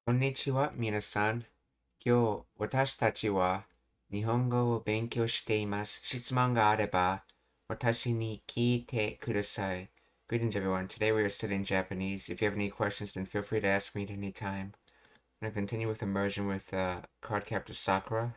こんにちは、皆さん。今日、私たちは日本語を勉強しています。質問があれば、私に聞いてください。Greetings, everyone. Today we are studying Japanese. If you have any questions, then feel free to ask me at any time. I'm going to continue with immersion with Card Captor Sakura.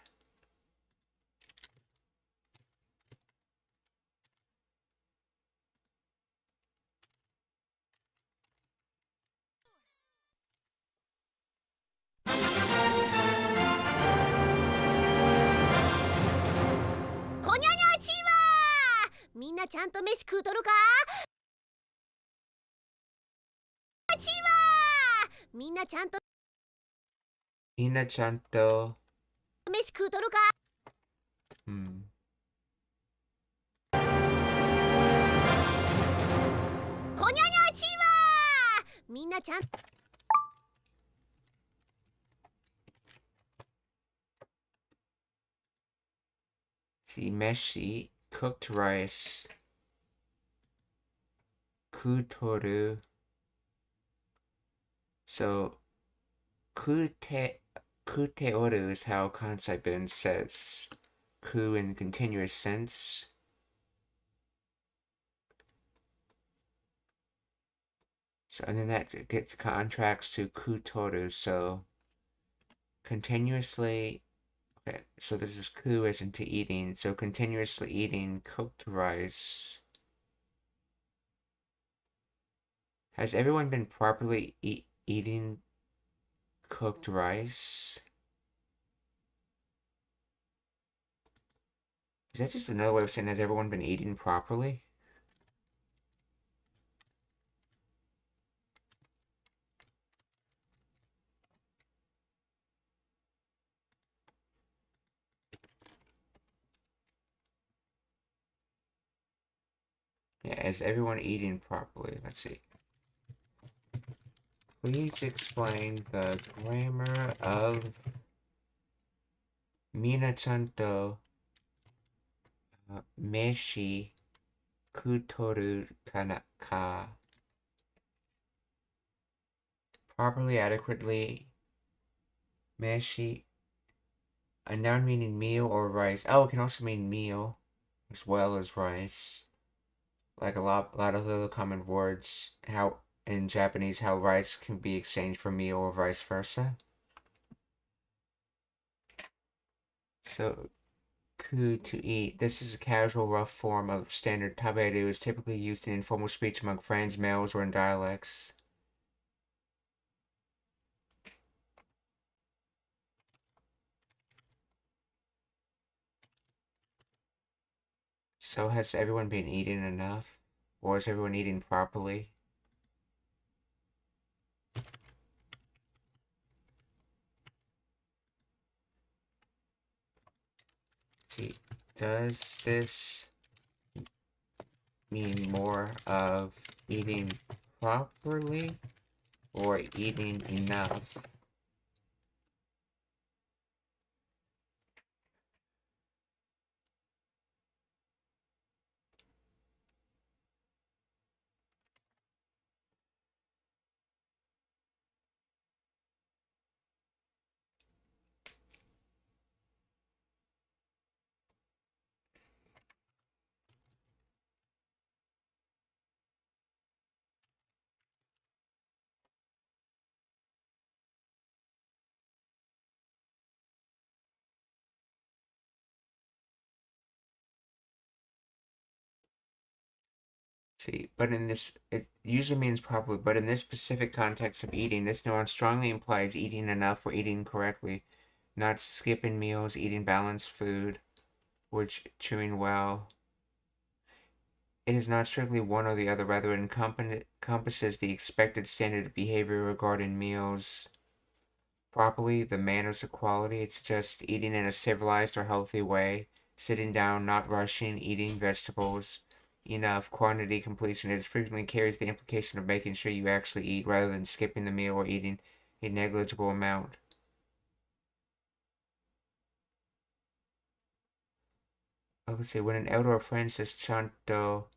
Konnichiwa! みんなちゃんと飯食うとるか？みんなちゃんと飯食うとるか？Konnichiwa! みんなちゃんSee, meshi, cooked rice, kutoru. So, kuteoru is how Kansai Ben says ku in continuous sense. So, and then that gets contracts to kutoru, so continuously, okay, so this is ku as into eating, so continuously eating cooked rice. Has everyone been properly eating cooked rice? Is that just another way of saying has everyone been eating properly? Yeah, is everyone eating properly? Let's see. Please explain the grammar of Minachanto Meshi Kutoru Kanaka. Properly, adequately, Meshi. A noun meaning meal or rice. Oh, it can also mean meal as well as rice. Like a lot of other common words. How in Japanese, how rice can be exchanged for meal or vice versa. So, ku to eat. This is a casual, rough form of standard taberu. Is typically used in informal speech among friends, males, or in dialects. So has everyone been eating enough? Or is everyone eating properly? Let's see. Does this mean more of eating properly or eating enough? See, but in this, it usually means properly, but in this specific context of eating, this nuance strongly implies eating enough or eating correctly, not skipping meals, eating balanced food, or chewing well. It is not strictly one or the other, rather it encompasses the expected standard of behavior regarding meals properly, the manners of quality. It's just eating in a civilized or healthy way, sitting down, not rushing, eating vegetables, enough, quantity, completion. It frequently carries the implication of making sure you actually eat rather than skipping the meal or eating a negligible amount. Oh, let's see, when an elder or friend says chanto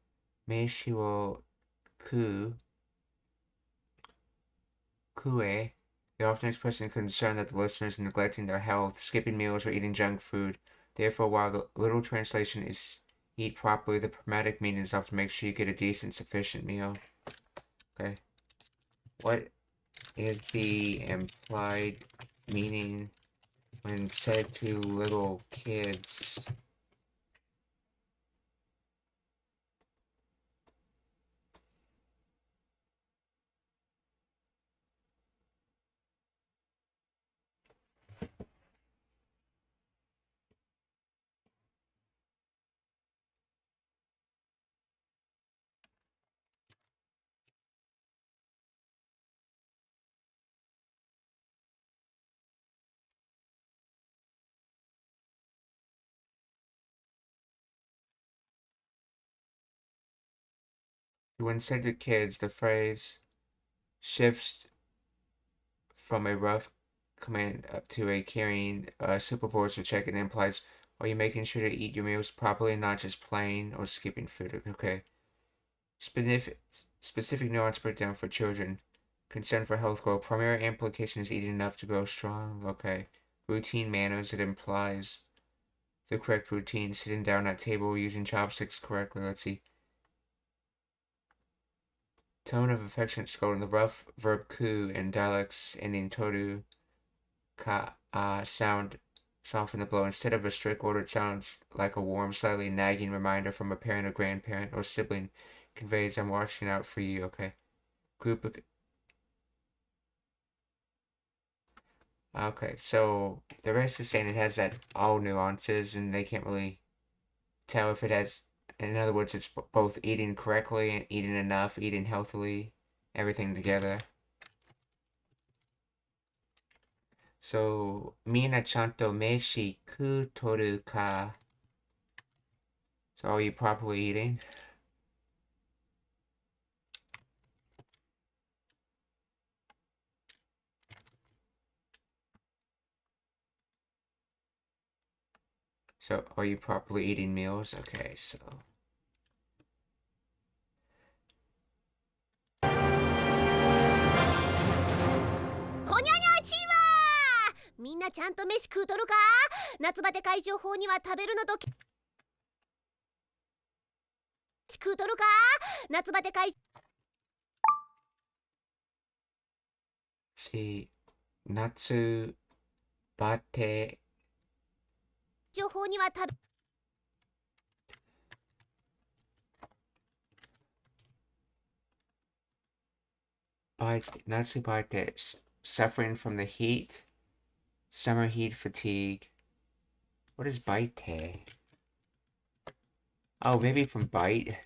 meshi wo kue, They often express concern that the listeners are neglecting their health, skipping meals, or eating junk food. Therefore, while the literal translation is eat properly, the pragmatic meaning is often make sure you get a decent, sufficient meal. Okay. What is the implied meaning when said to little kids? When said to kids, the phrase shifts from a rough command up to a carrying supervoice or check. It implies, are you making sure to eat your meals properly and not just plain or skipping food? Okay. Specific nuance breakdown for children. Concern for health goal. Primary implication is eating enough to grow strong. Okay. Routine manners. It implies the correct routine. Sitting down at table, using chopsticks correctly. Let's see. Tone of affectionate scolding. The rough verb ku and dialects ending toru ka sound soften the blow. Instead of a strict order, it sounds like a warm, slightly nagging reminder from a parent or grandparent or sibling. Conveys, I'm watching out for you. Okay. Group of... Okay, so the rest is saying it has that all nuances, and they can't really tell if it has. In other words, it's both eating correctly and eating enough, eating healthily, everything together. So, mina chanto meshi ku toru ka. So, are you properly eating? So, are you properly eating meals? Okay, so. こにゃにゃちはみんなちゃんと飯食うとるか。夏バテ解消法には食べるのと食うとるか。夏バテ解消 See, natsu bate 法には食べ natsu bate suffering from the heat, summer heat fatigue. What is bite? Oh, maybe from bite.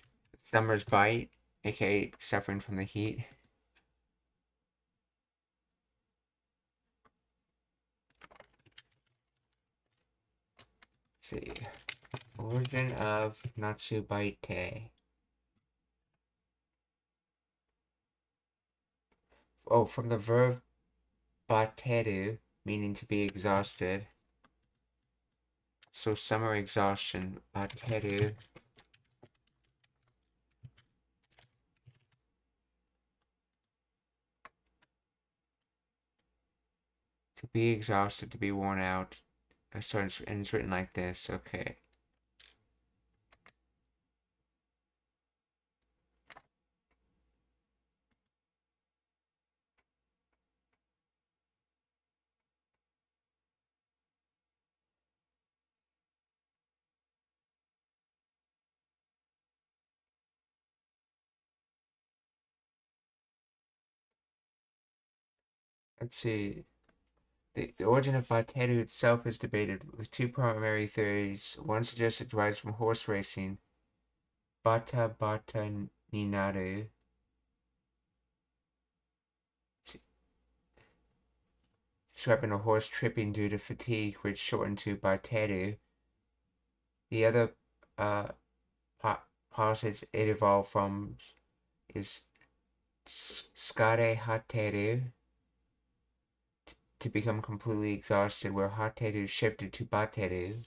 Summer's bite, aka suffering from the heat. Let's see. Origin of natsu bite. Oh, from the verb bateru, meaning to be exhausted. So summer exhaustion, bateru. To be exhausted, to be worn out. So and it's written like this, okay. Let's see. The origin of Bateru itself is debated, with two primary theories. One suggests it derives from horse racing, Bata Bata Ninaru, describing a horse tripping due to fatigue, which shortened to Bateru. The other posits it evolved from is Skare Hateru, to become completely exhausted, where Hateru shifted to Bateru.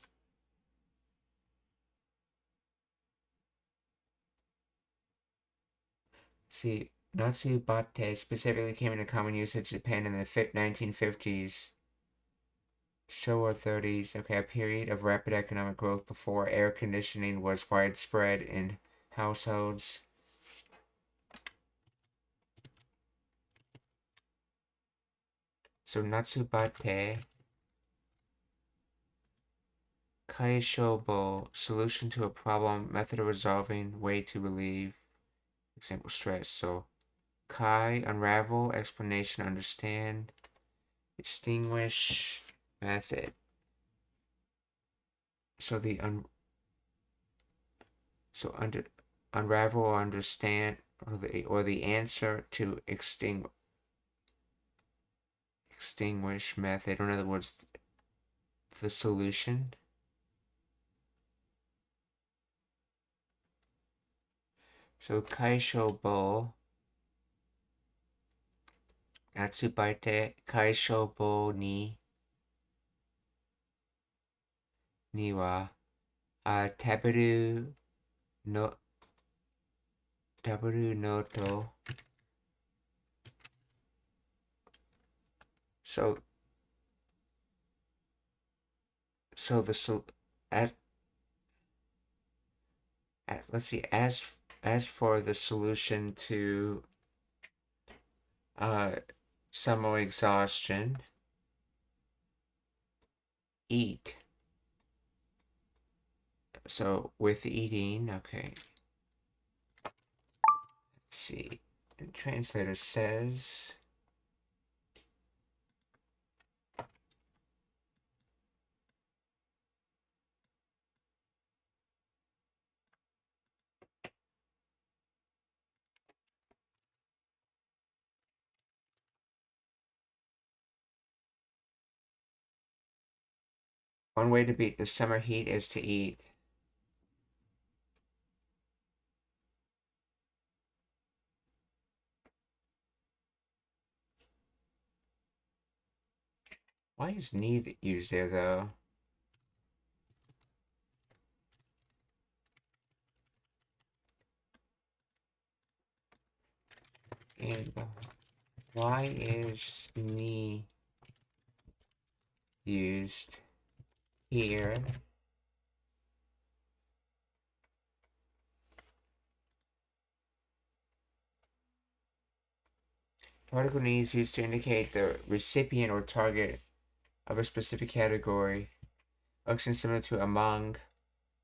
See, Natsubate specifically came into common usage in Japan in the 1950s. Showa 30s, okay, a period of rapid economic growth before air conditioning was widespread in households. So Natsubate, Kaishobo, solution to a problem, method of resolving, way to relieve, example, stress. So Kai, unravel, explanation, understand, extinguish, method. So unravel or understand, or the answer to extinguish method, or in other words, the solution. So kaishobo, natsubaite kaishobo ni wa taberu no to. So let's see, as for the solution to summer exhaustion, eat. So with eating, okay. Let's see. The translator says, one way to beat the summer heat is to eat. Why is ni used there, though? And why is ni used here? Particle ni is used to indicate the recipient or target of a specific category. Function similar to among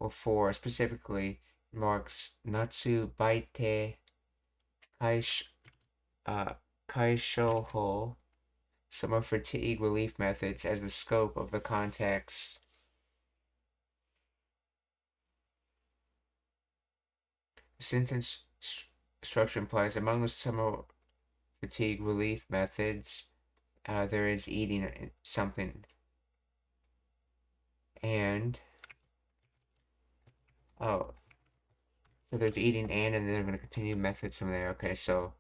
or for, specifically marks natsu baite kaishoho, summer fatigue relief methods as the scope of the context. The sentence structure implies among the summer fatigue relief methods, there is eating something. And so there's eating and then they're going to continue methods from there. Okay, so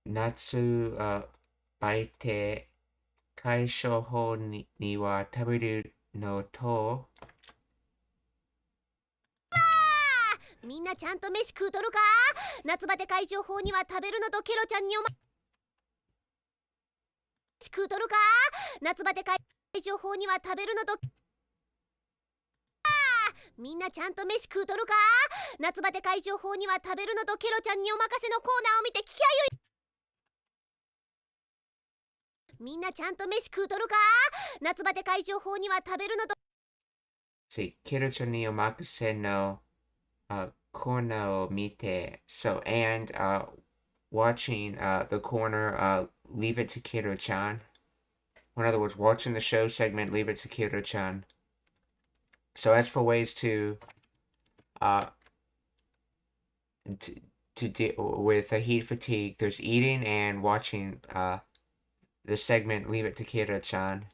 natsu baite kaishoho ni wa taberu no to. みんなちゃんと飯食うとるか？夏バテ解消法には食べるのとケロちゃんに食うとるか？夏バテ解消法には食べるのとみんなちゃんと飯食うとるか？夏バテ解消法には食べるのとケロちゃんにお任せのコーナーを見て気合いみんなちゃんと飯食うとるか？夏バテ解消法には食べるのと See, Kiro-chan ni omakase no corner o mite. So, and watching the corner, leave it to Kiro-chan. In other words, watching the show segment, leave it to Kiro-chan. So as for ways to deal with heat fatigue, there's eating and watching the segment, leave it to Kiro-chan.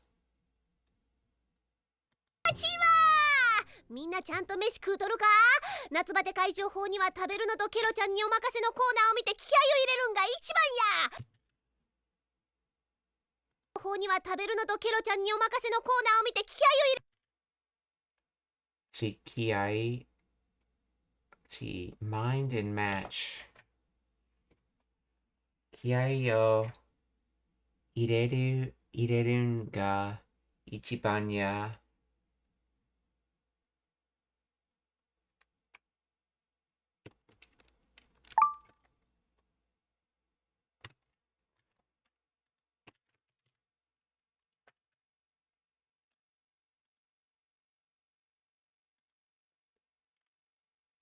みんなちゃんと飯食うとるか？夏バテ解消法には食べるのとケロちゃんにお任せのコーナーを見て気合を入れるんが一番や。法には食べるのとケロちゃんにお任せのコーナーを見て気合を入れ。See, 気合。see, mind and match. Kiai o irerun ga ichiban ya.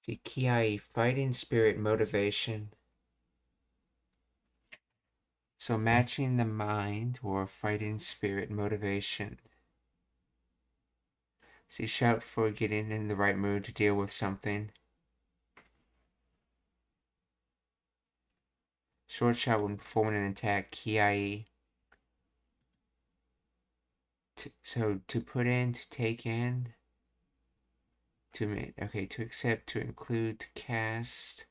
See, kiai, fighting spirit, motivation. So matching the mind or fighting spirit, motivation. See, shout for getting in the right mood to deal with something. Short shout when performing an attack, kiai. So to put in, to take in, to accept, to include, to cast.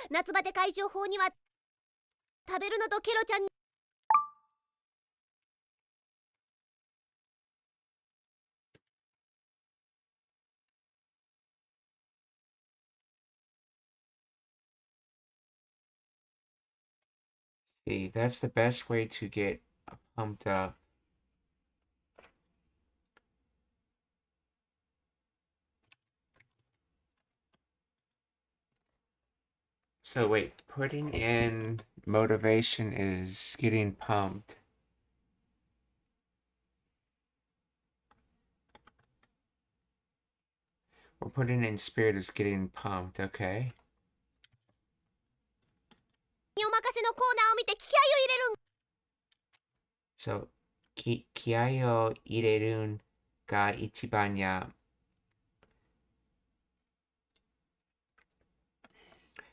夏バテ解消法には食べるのとケロちゃんにSee, that's the best way to get pumped up. So wait, putting in motivation is getting pumped. Or putting in spirit is getting pumped, okay? お任せのコーナーを見て気合を入れるん So, 気合を入れるんが一番や。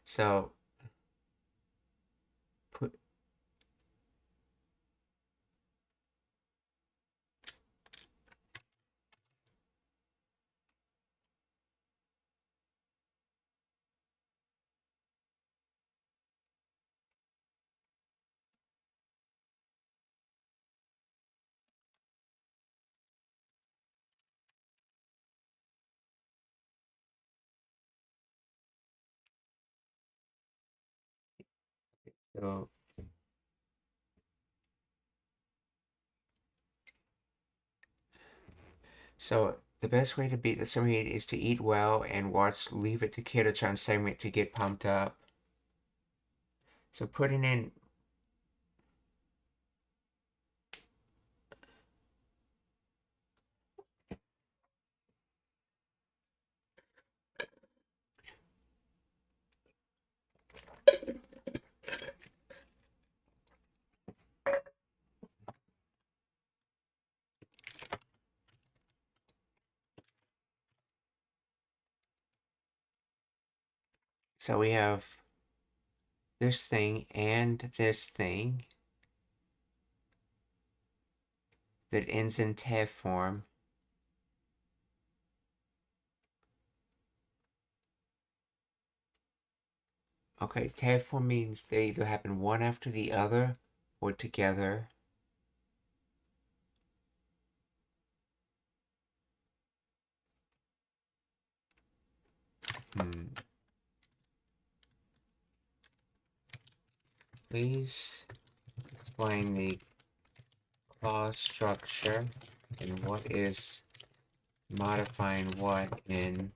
So, so So the best way to beat the summer heat is to eat well and leave it to Kiro-chan segment to get pumped up. So putting in So we have this thing and this thing that ends in te form. Okay, te form means they either happen one after the other or together. Please explain the clause structure and what is modifying what in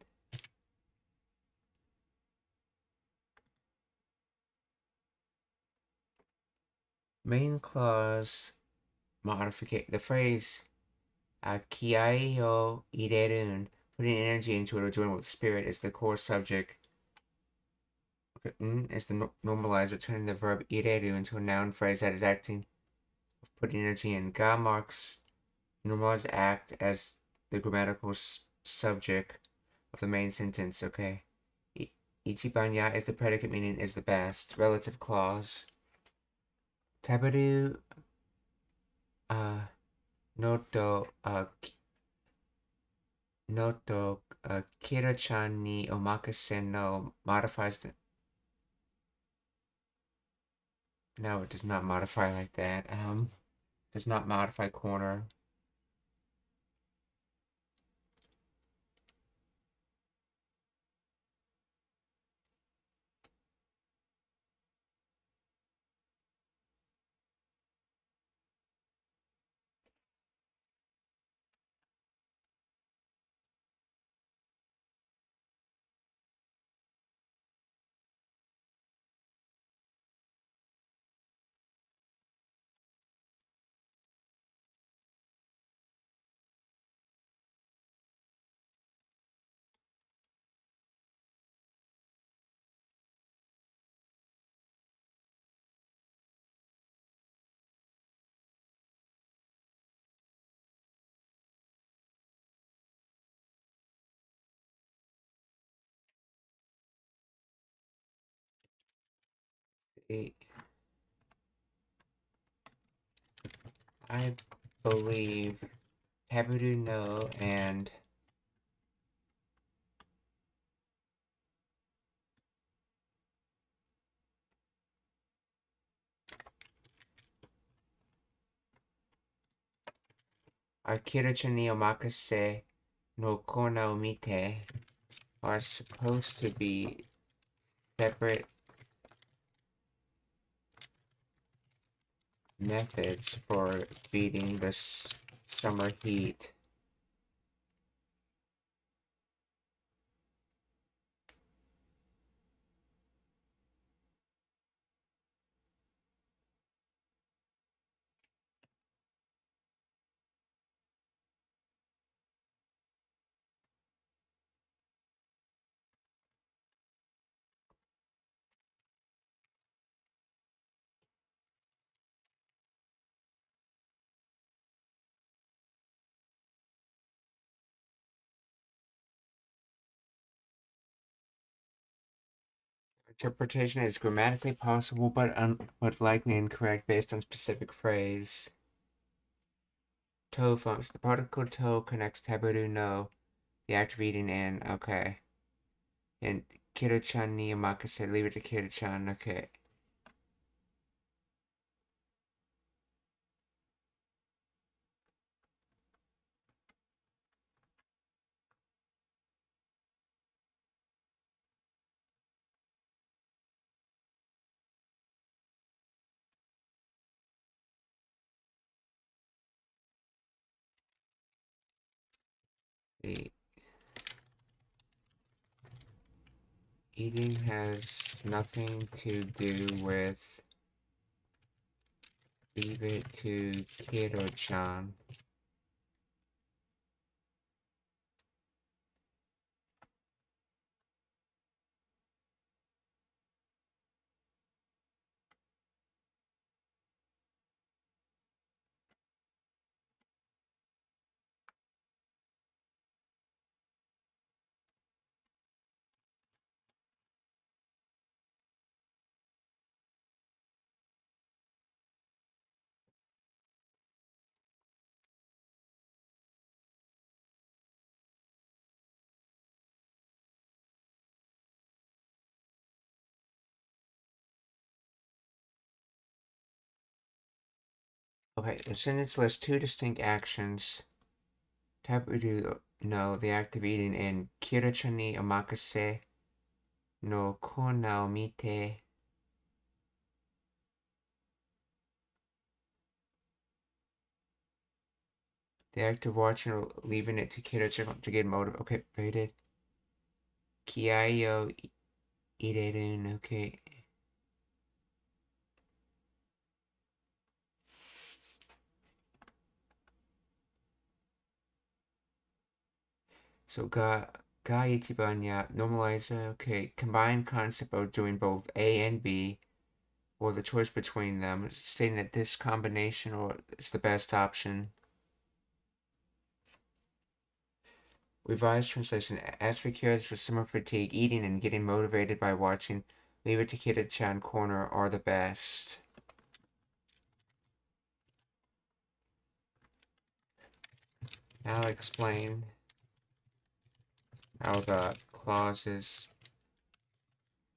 main clause modification. The phrase kiai o irerun, putting energy into it or joining with spirit, is the core subject. Is the normalizer, turning the verb ireru into a noun phrase that is acting, putting energy in. Ga marks normalized act as the grammatical subject. of the main sentence, okay. Ichiban ya is the predicate meaning is the best. Relative clause. Taberu noto Kira-chan ni omakase no modifies the... No, it does not modify like that. Does not modify corner. I believe Taberu no and Akira-chan ni omakase no kona o mite are supposed to be separate methods for beating the summer heat. Interpretation is grammatically possible, but likely incorrect based on specific phrase. To functions. The particle to connects taberu no, the act of eating, and okay. And Kira-chan ni omakase, leave it to Kira-chan, okay. The eating has nothing to do with leave it to Kiro-chan. Okay, the sentence lists two distinct actions. Taberu no, the act of eating, and Kira-chan ni omakase no kona o mite. The act of watching or leaving it to Kira-chan to get motive. Okay, rated. Kiai o ireru, okay. So ga ichiban ya normalizer, okay. Combined concept of doing both A and B, or the choice between them, stating that this combination is the best option. Revised translation. As for cures for summer fatigue, eating and getting motivated by watching Leave It to Kita-chan Corner are the best. Now I'll explain how the clauses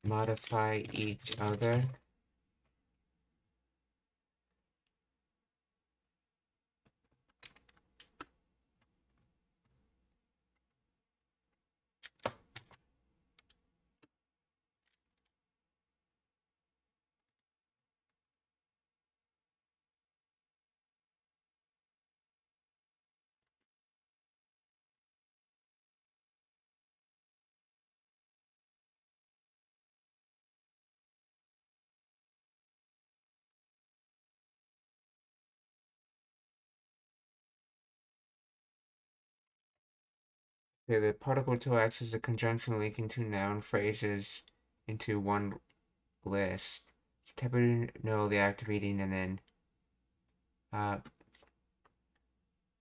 modify each other. Okay, the particle tool acts as a conjunction linking two noun phrases into one list. So type in no, the act of eating, and then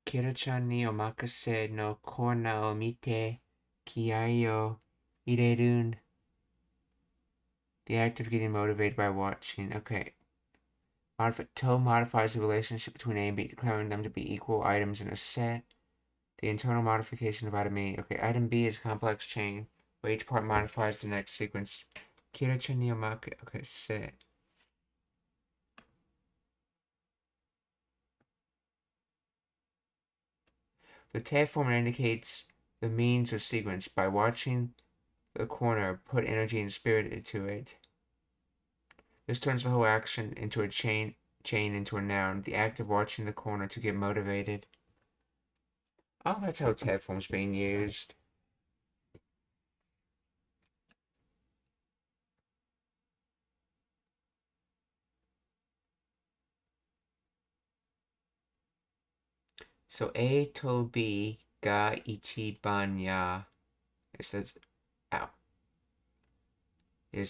Kira-chan ni omakase no kona o mite kiai o irerun. The act of getting motivated by watching. Okay. To modifies the relationship between A and B, declaring them to be equal items in a set. The internal modification of item A. Okay, item B is a complex chain, where each part modifies the next sequence. Kira-chan ni omake. Okay, set. The tab format indicates the means or sequence. By watching the corner, put energy and spirit into it. This turns the whole action into a chain into a noun. The act of watching the corner to get motivated. Oh, that's how tab form's being used. So A to B ga ichiban ya is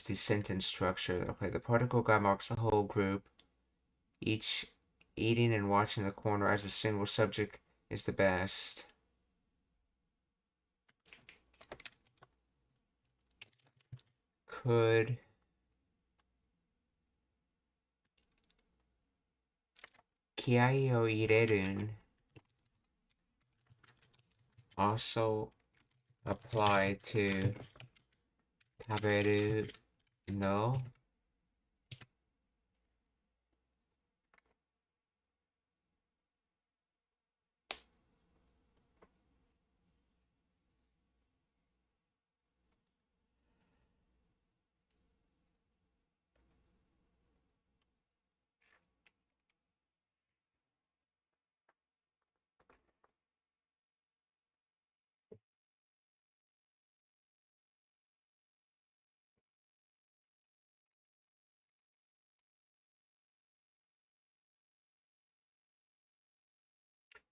the sentence structure. Okay, the particle ga marks the whole group. Each eating and watching the corner as a single subject is the best. Could kiai o irerun also apply to taberu no?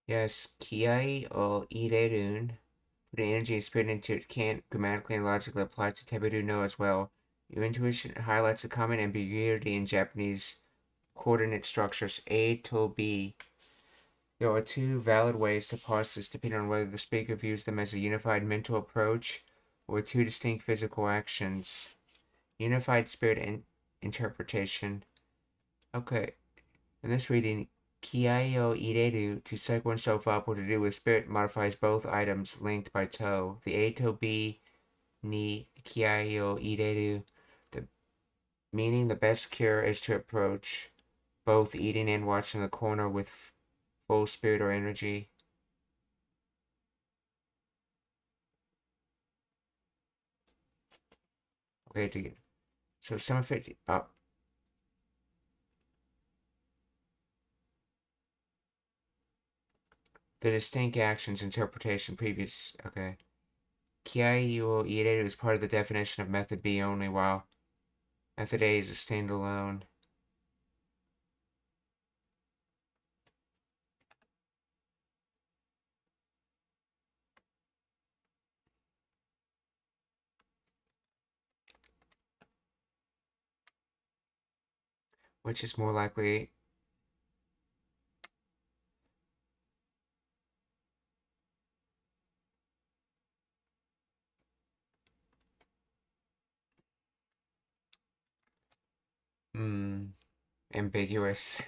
Yes, kiai o irerun, putting energy and spirit into it, can't grammatically and logically apply to taberu no as well. Your intuition highlights a common ambiguity in Japanese coordinate structures A to B. There are two valid ways to parse this depending on whether the speaker views them as a unified mental approach or two distinct physical actions. Unified spirit interpretation. Okay, in this reading, kiai o ireru, to psych oneself up or to do with spirit, modifies both items linked by to. The A to B ni kiai o ireru, meaning the best cure is to approach both eating and watching the corner with full spirit or energy. Okay, so some of it the distinct actions interpretation previous. Okay. Kiai o ireru is part of the definition of method B only, while method A is a standalone. Which is more likely? ambiguous.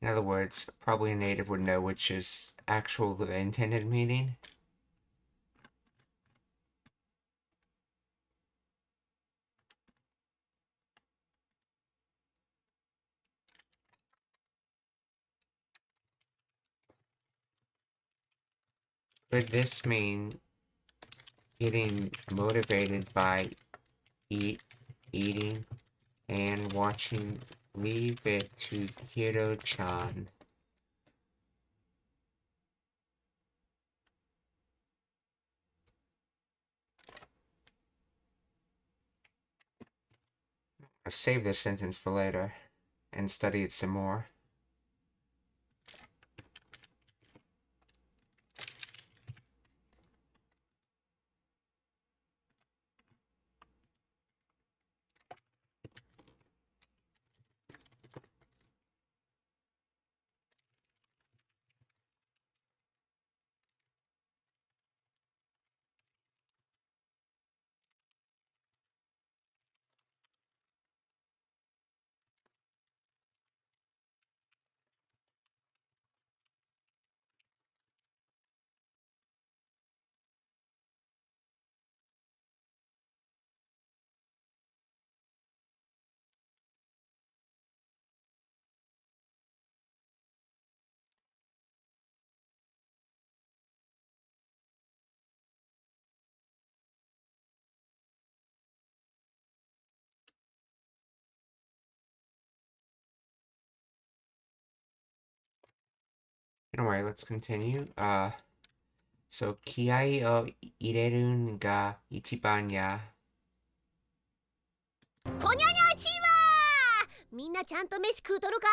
In other words, probably a native would know which is actual the intended meaning. Could this mean getting motivated by eating and watching? Leave it to Hiro-chan. I'll save this sentence for later and study it some more. Anyway, let's continue. So 気合を入れるんが一番や。こにゃにゃちはみんなちゃんと飯食うとるか。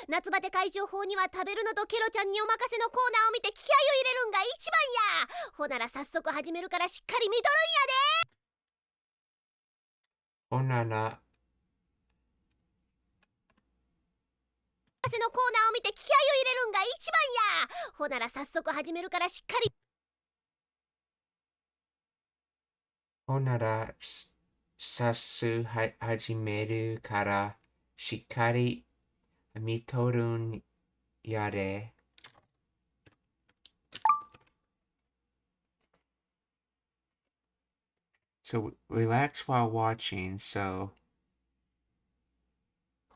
夏バテ解消法には食べるのとケロちゃんにお任せのコーナーを見て気合を入れるんが一番や。ほなら早速始めるからしっかり見とるんやで。ほならのコーナーを見て気合を入れるんが一番や。ほなら早速始めるからしっかり。ほならさす始めるからしっかり見とるんやで。So relax while watching. So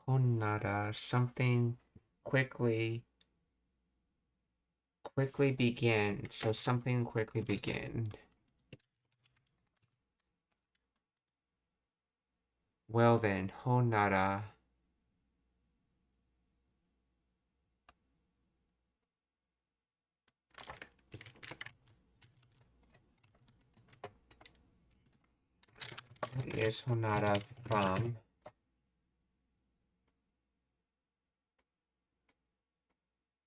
honara, something quickly begin. So something quickly begin. Well then, honara. What is honara from?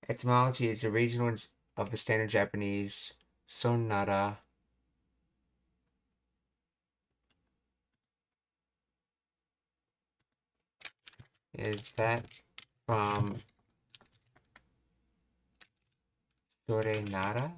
Etymology is the regional of the standard Japanese sonara. Is that from sorenara?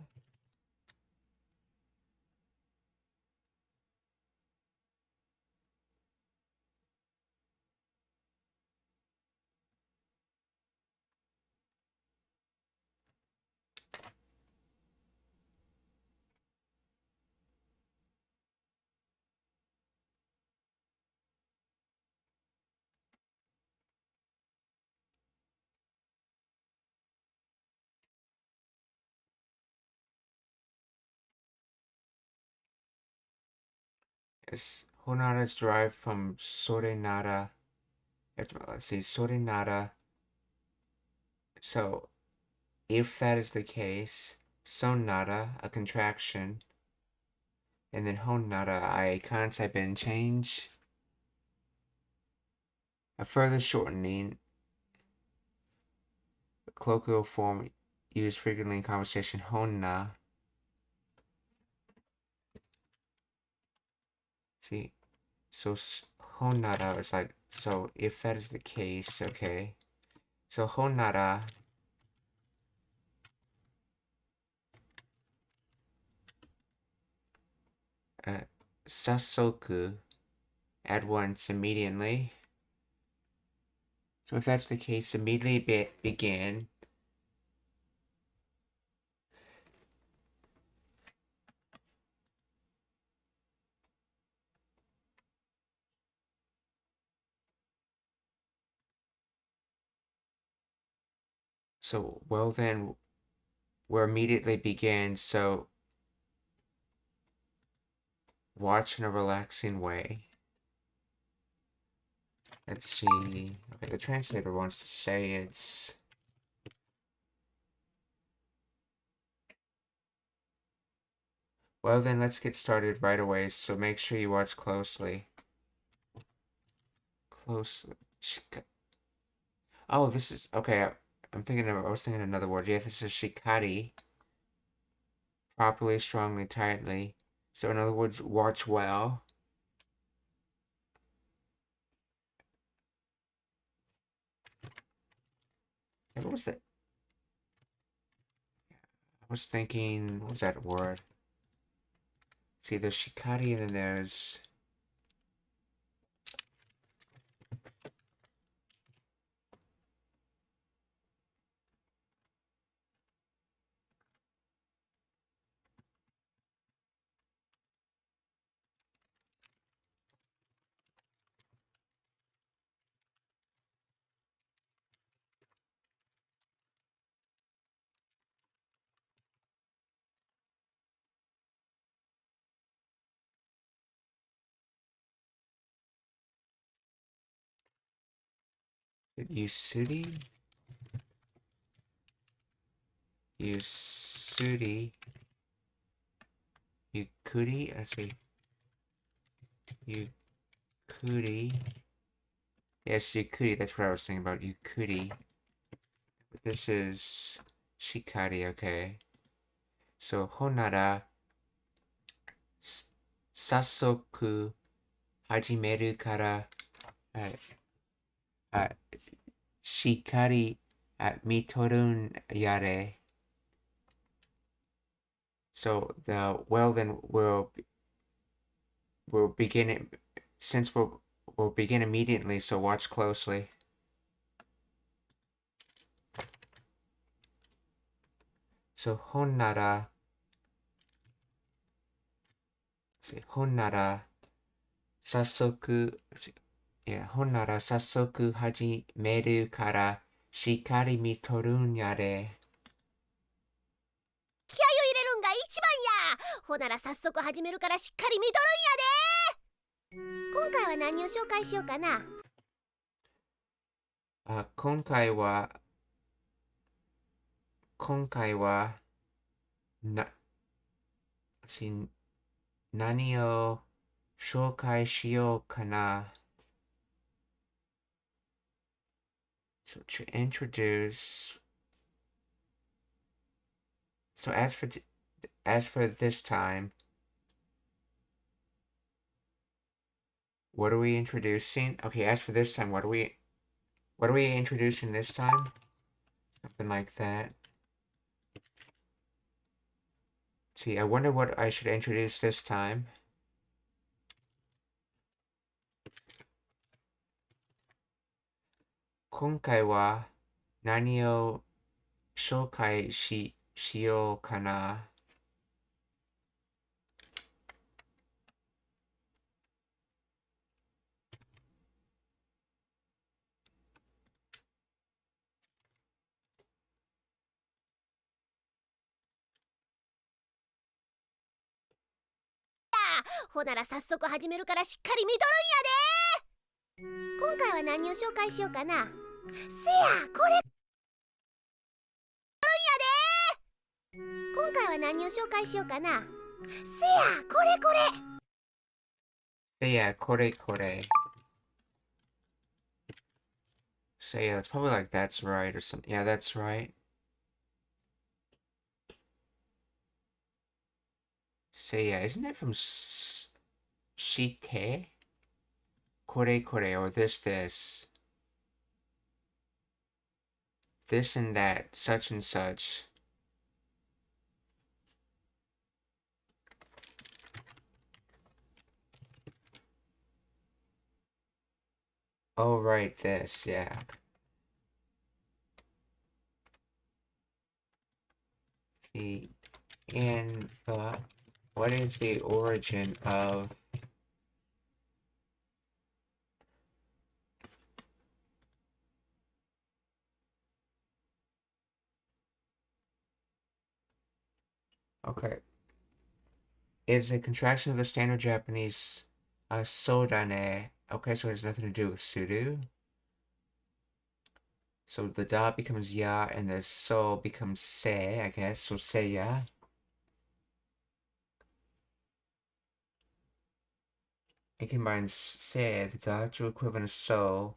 Yes, honara is derived from sorenara. Let's see, sorenara. So, if that is the case, sonara, a contraction, and then honara, a concept and change, a further shortening, colloquial form used frequently in conversation, honna. See, so honara is like, so if that is the case, okay. So honara, sasoku, at once immediately. So if that's the case, immediately begin. So, well then, we're immediately begin, so watch in a relaxing way. Let's see. Okay, the translator wants to say it's... Well then, let's get started right away, so make sure you watch closely. Closely. Oh, this is... Okay, I was thinking another word. Yeah, this is shikari. Properly, strongly, tightly. So in other words, watch well. What was that? I was thinking, what was that word? See, there's shikari and then there's... Yusuri? Yusuri? Yukuri? I see. Yukuri. Yes, Yukuri, that's what I was thinking about. Yukuri. But this is shikari, okay. So, honara, sassoku, hajimeru kara, shikari, mitorun yare. So, well then, we'll begin it, since we'll begin immediately, so watch closely. So, honnara, sassoku, honnara, sassoku hajimeru kara, shikari mitorun yare. 気合を入れるんが一番や。ほなら早速始めるからしっかり見とるんやで。今回は何を紹介しようかな。今回は何を紹介しようかな。So to introduce, so as for this time, what are we introducing? Okay, as for this time, what are we introducing this time? Something like that. See, I wonder what I should introduce this time. Konkai wa nani o shoukai shiyou kana? Yeah! ほなら早速始めるからしっかり見とるんやで。今回は何を紹介しようかな。せや、これ。今回は何を紹介しようかな。せや、これこれ。Yeah, kore. So yeah, that's probably like that's right or something. Yeah, that's right. So yeah, isn't it from Shike? Kore or this. This and that, such and such. Oh, right, this, yeah. See, and what is the origin of okay. It's a contraction of the standard Japanese sodane. Okay, so it has nothing to do with sudo. So the da becomes ya and the so becomes se, I guess. So seiya. It combines se, the Dutch equivalent of so,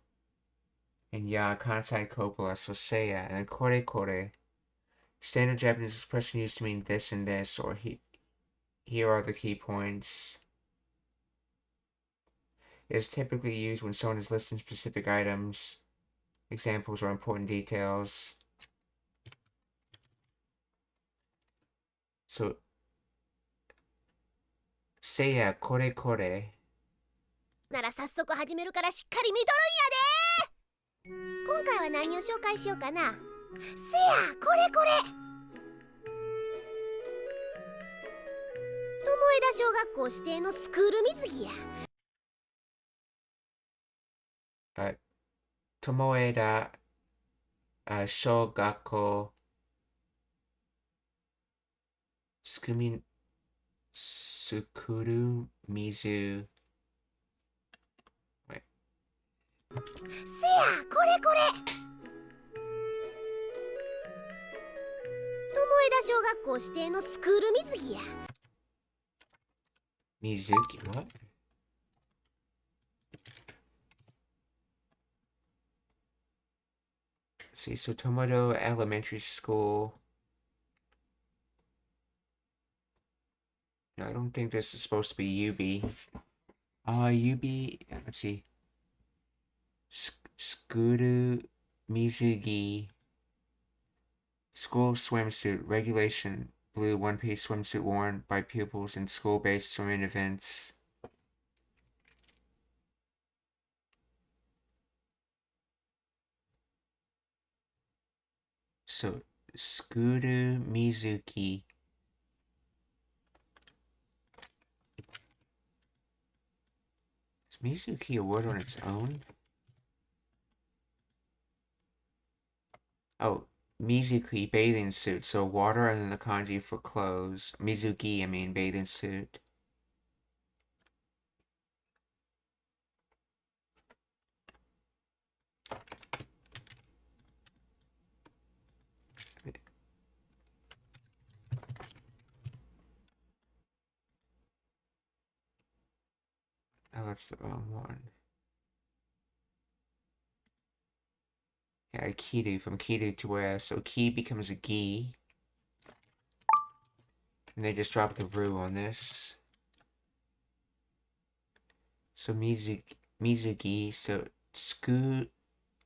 and ya, kansai copula, so seiya, and then kore. Standard Japanese expression used to mean this and this, or here are the key points. It is typically used when someone is listing specific items, examples, or important details. So, seiya, kore. なら早速始めるからしっかり見とるんやで。今回は何を紹介しようかな。せや、これ。友枝小学校指定のスクール水着や。Tomoeda, 小学校、スクール水。せや、これ。友枝小学校指定のスクール水着や。Mizuki, what? Let's see, so Tomodo Elementary School. No, I don't think this is supposed to be Yubi. Yubi, let's see. Skuru Mizugi. School swimsuit, regulation, blue one-piece swimsuit worn by pupils in school-based swimming events. So, Skuru Mizuki. Is Mizuki a word on its own? Oh, Mizuki, bathing suit. So water and then the kanji for clothes. Mizuki, I mean bathing suit. Oh, that's the wrong one. Yeah, Kidu, from Kidu to where, so Ki becomes a Gi. And they just dropped the Vru on this. So Mizugi, so Skuru,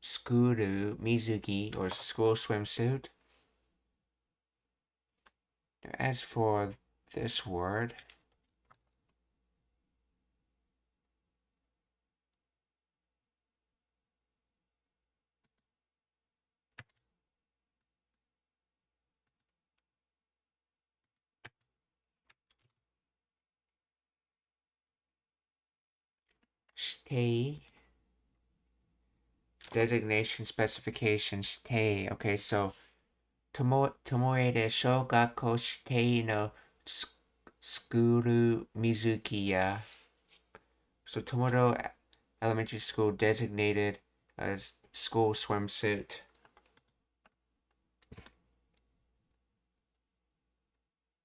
Mizugi, or school swimsuit. As for this word, shitei, designation specification, shitei. Okay, so Tomoe Shogakko shitei no Skuru Mizuki ya. So Tomodo Elementary School designated as school swimsuit.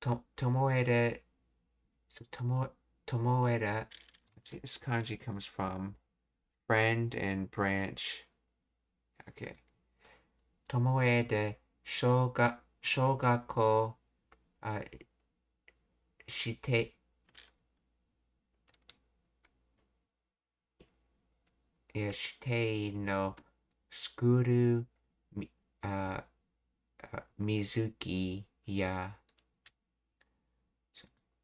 Tomoeda. So Tomoeda. Let's see, this kanji comes from friend and branch. Okay. Tomoeda Shogakko shite. Yeah, shite no skuru Mizuki ya.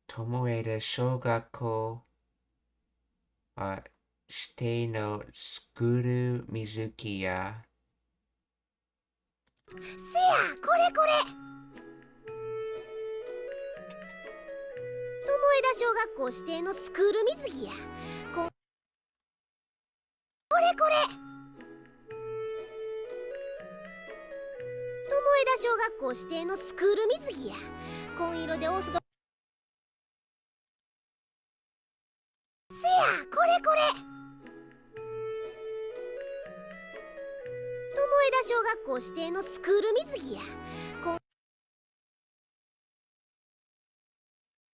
Tomoeda Shogakko しての作る水木や。せや、これこれ。友枝小学校指定のスクール水着や。これこれ。友枝小学校指定のスクール水着や。紺色でオーソド。せや、これこれ。友枝小学校指定のスクール水着や。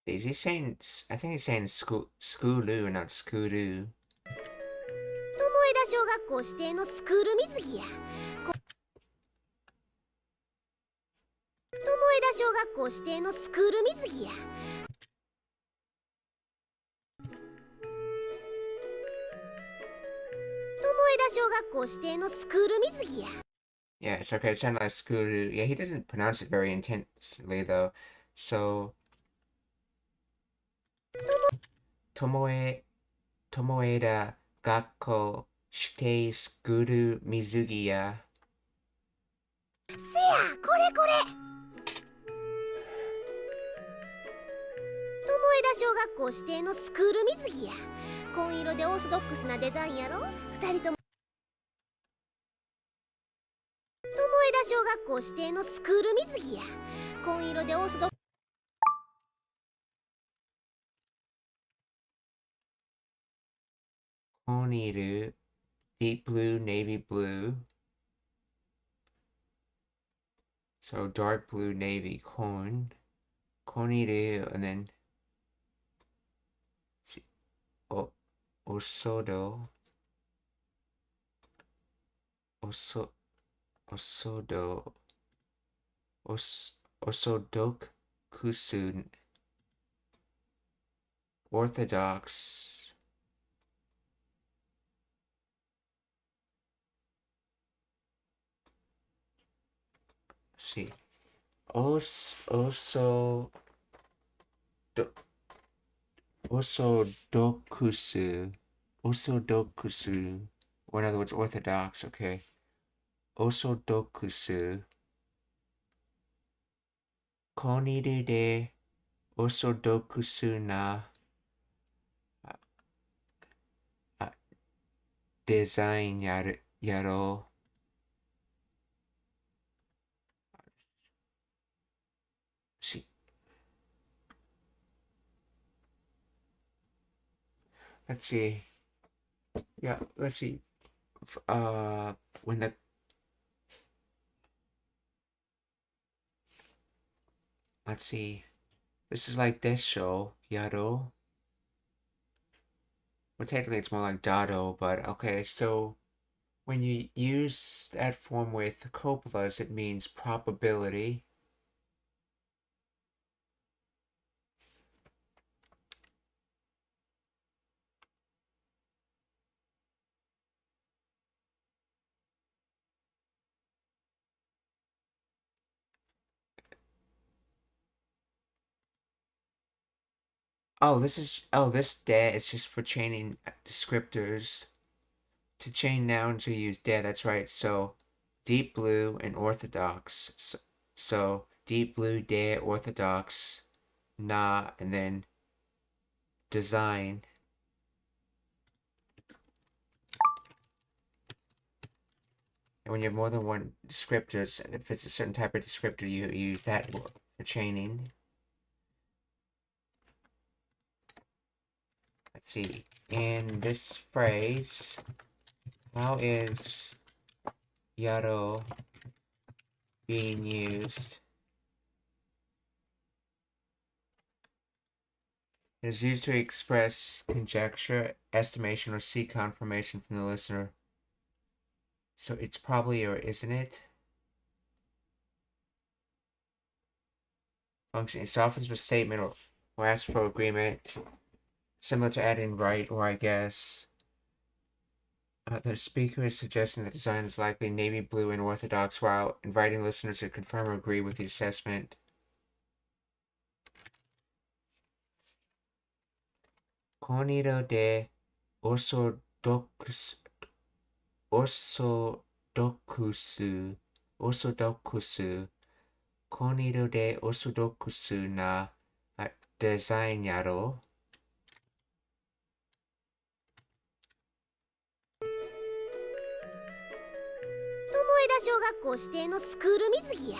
Is he saying? I think he's saying skulu, not skuru. 友枝小学校指定のスクール水着や。友枝小学校指定のスクール水着や。友枝小学校指定のスクール水着や。Yeah, it's okay. It sounded like skuru. Yeah, he doesn't pronounce it very intensely though. So Tomoeda Gakko Shite Skuru Mizugiya. せや、これこれ。友枝小学校指定のスクール水着や。紺色でオーソドックスなデザインやろ。二人とも友枝小学校指定のスクール水着や。紺色でオーソドックス。Koniru Deep Blue, Navy Blue. So dark blue, navy, Koniru, and then Osodo. Osodo. Osodokusun. Orthodox. Let's see. Osodokusu. Osodokusu. Or in other words, orthodox, okay. Osodokusu. Koniru de Osodokusu na design yaro. See. Let's see. Yeah, let's see. When the let's see. This is like desho, yaro. Well, technically it's more like dado, but okay, so when you use that form with copulas, it means probability. This de is just for chaining descriptors. To chain nouns, we use de, that's right. So, deep blue and orthodox. So deep blue, de, orthodox, na, and then design. And when you have more than one descriptors, if it's a certain type of descriptor, you use that for chaining. Let's see. In this phrase, how is yaro being used? It is used to express conjecture, estimation, or seek confirmation from the listener. So it's probably or isn't it? Function. It softens a statement or asks for agreement. Similar to adding right or I guess. The speaker is suggesting the design is likely navy blue and orthodox while inviting listeners to confirm or agree with the assessment. Konido de Orthodox, orthodox, 紺色でオーソドックスなデザインやろ枝小学校指定のスクール水着や。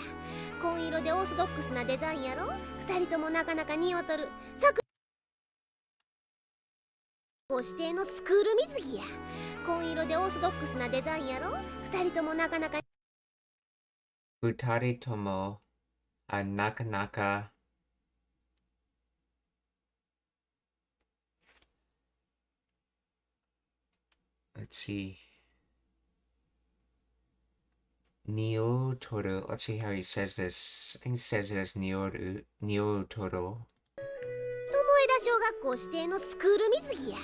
紺色でオーソドックスなデザインやろ。二人ともなかなか似合うとる。さく指定のスクール水着や。紺色でオーソドックスなデザインやろ。二人ともなかなか。二人ともなかなかLet's see. Neototal. Let's see how he says this. I think he says it as Neototal. 友枝小学校指定のスクール水着や。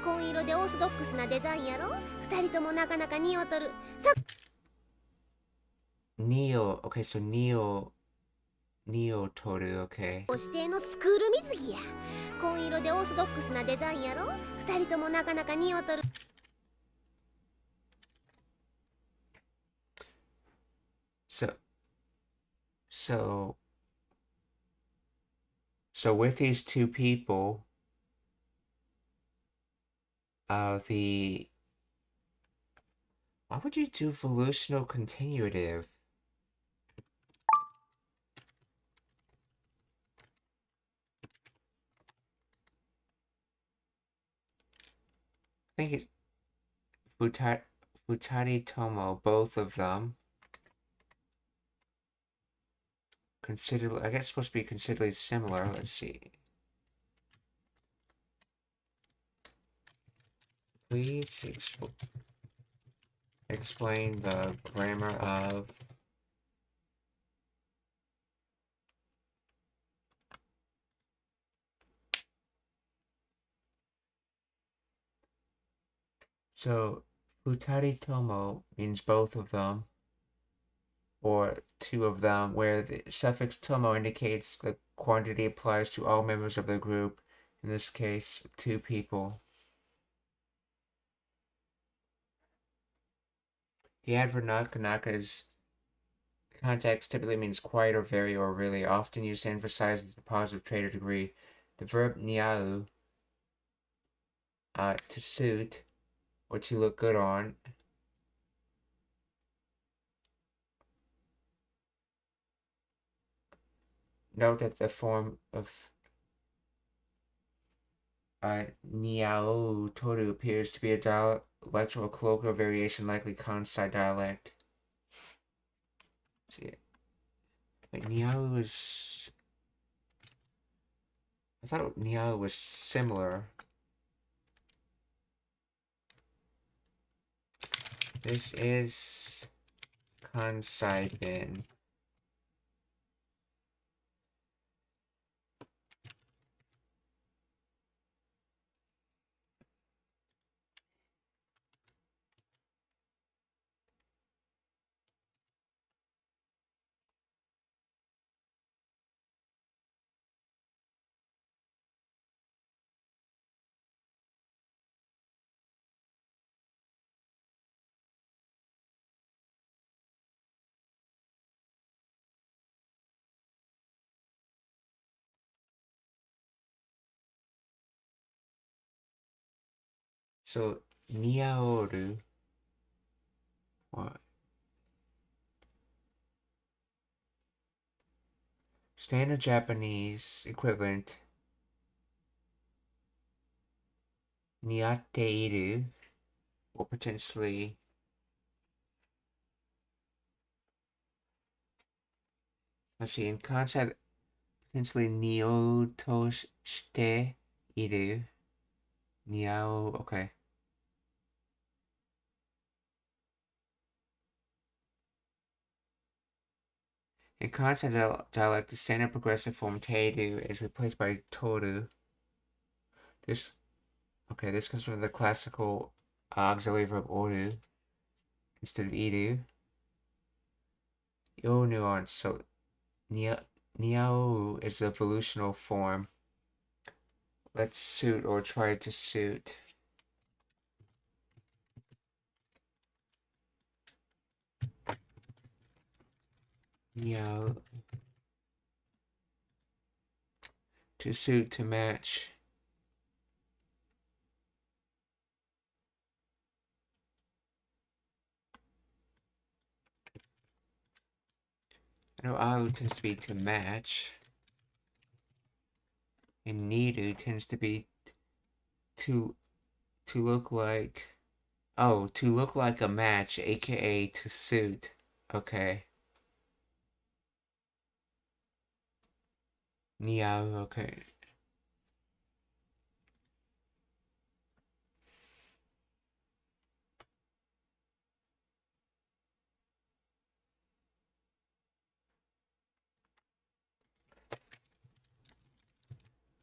紺色でオーソドックスなデザインやろ。二人ともなかなか似合うとる。さ Neo. Okay, so Neototal. Okay. 指定のスクール水着や。紺色でオーソドックスなデザインやろ。二人ともなかなか似合うとる。So with these two people, why would you do volutional continuative? I think it's Futari Tomo, both of them. Considerably, I guess it's supposed to be considerably similar. Let's see. Please explain the grammar of So Futari Tomo means both of them or two of them, where the suffix tomo indicates the quantity applies to all members of the group, in this case, two people. The adverb nakanaka's context typically means quite or very or really, often used to emphasize the positive trait or degree. The verb niau, to suit, or to look good on, note that the form of niao toru appears to be a dialectal or colloquial variation, likely Kansai dialect. See, wait, niao was... I thought niao was similar. This is Kansai bin. So, niaoru, what? Standard Japanese equivalent, niateiru, or potentially, let's see, in concept, potentially nioto shite iru, niao, okay. In consonant dialect, the standard progressive form teiru is replaced by toru. This comes from the classical auxiliary verb oru instead of iru. Yo nuance, so niao is the volutional form. Let's suit or try to suit. Neo to suit to match. No, Alu tends to be to match. And Nidu tends to be to look like, oh, to look like a match, aka to suit. Okay. Niao, okay.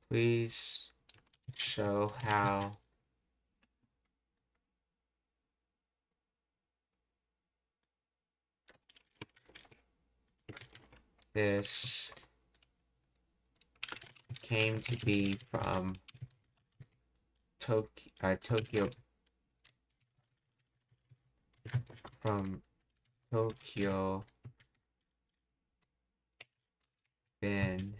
Please show how this came to be from Tokyo, from Tokyo Ben.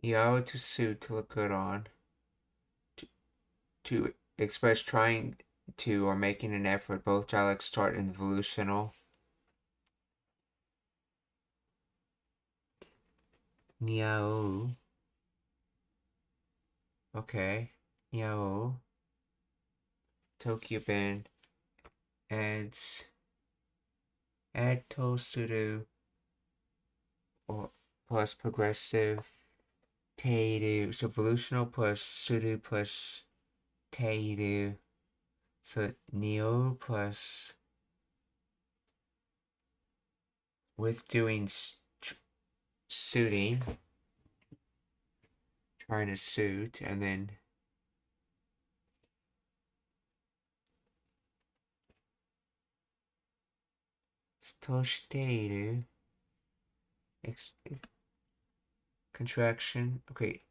Yao to suit to look good on. To express trying to or making an effort. Both dialects start in the volutional. Niao. Okay. Niao. Tokyo Ben adds add to or plus progressive Teiru. So volutional plus sudo plus Teiru. So Neo plus with doing suiting, trying to suit, and then Toshiteiru contraction. Okay.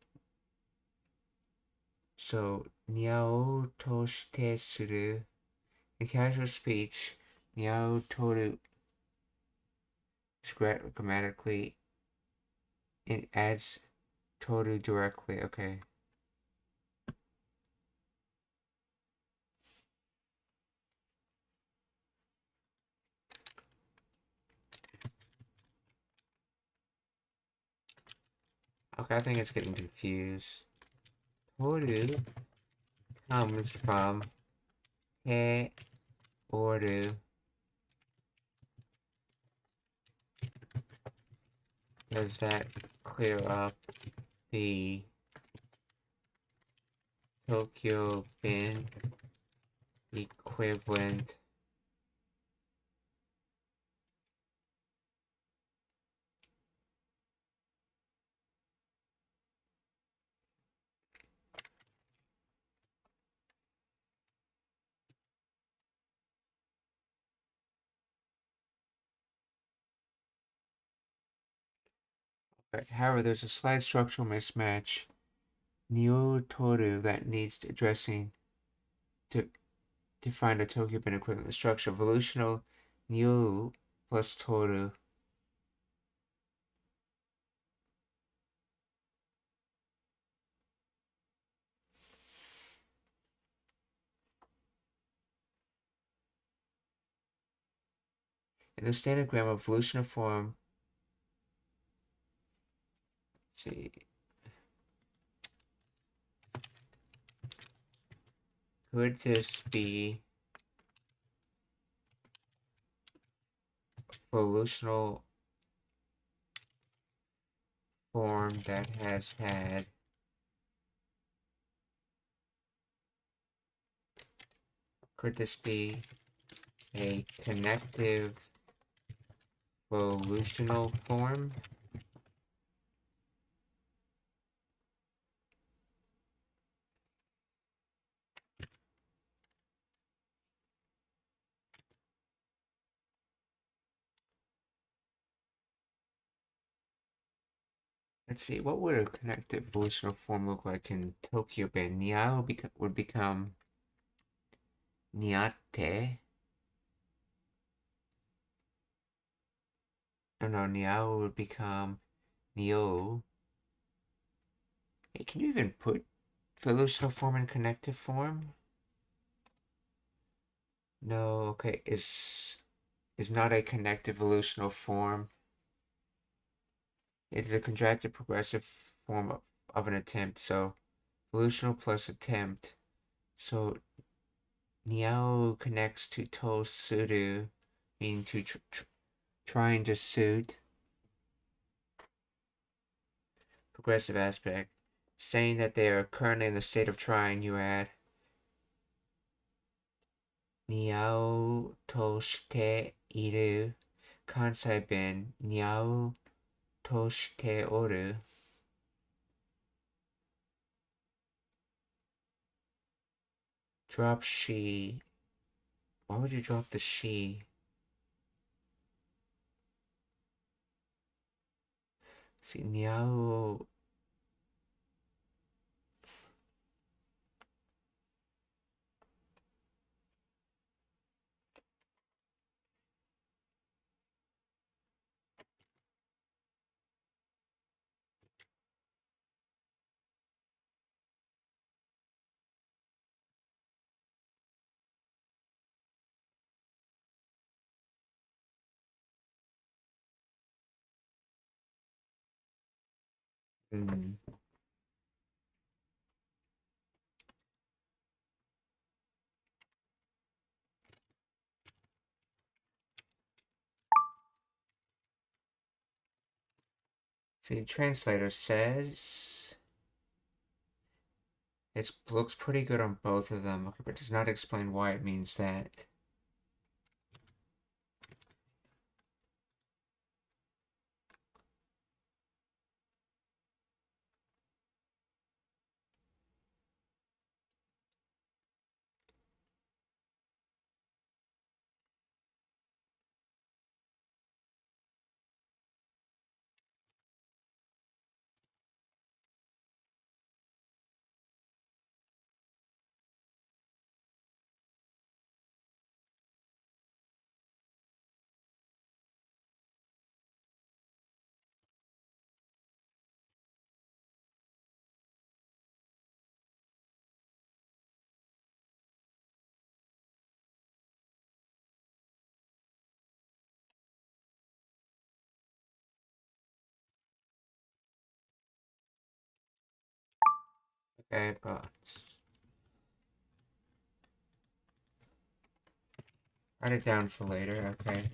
So Niao toshite suru. In casual speech, Niao toru grammatically it adds toru directly. Okay. Okay, I think it's getting confused. Toru comes from te oru. Does that clear up the Tokyo bin equivalent? However, there's a slight structural mismatch. Neo Toru that needs addressing to find a Tokyo bin equivalent. The structure evolutional Neo plus Toru. In the standard grammar, evolutional form. Let's see. Could this be evolutional form that has had could this be a connective evolutional form? Let's see, what would a connective evolutional form look like in Tokyo Band? Niao would become Niate. No, Niao would become Nio. Hey, can you even put evolutional form in connective form? No, okay, is not a connective evolutional form. It is a contracted progressive form of an attempt, so evolutional plus attempt. So Niao connects to to suru, meaning to trying to suit. Progressive aspect. Saying that they are currently in the state of trying, you add Niao to shite iru. Kansai ben Niao to shite oru. Drop she. Why would you drop the she? See, Niao. See, the translator says it looks pretty good on both of them, but does not explain why it means that. Okay, but write it down for later, okay?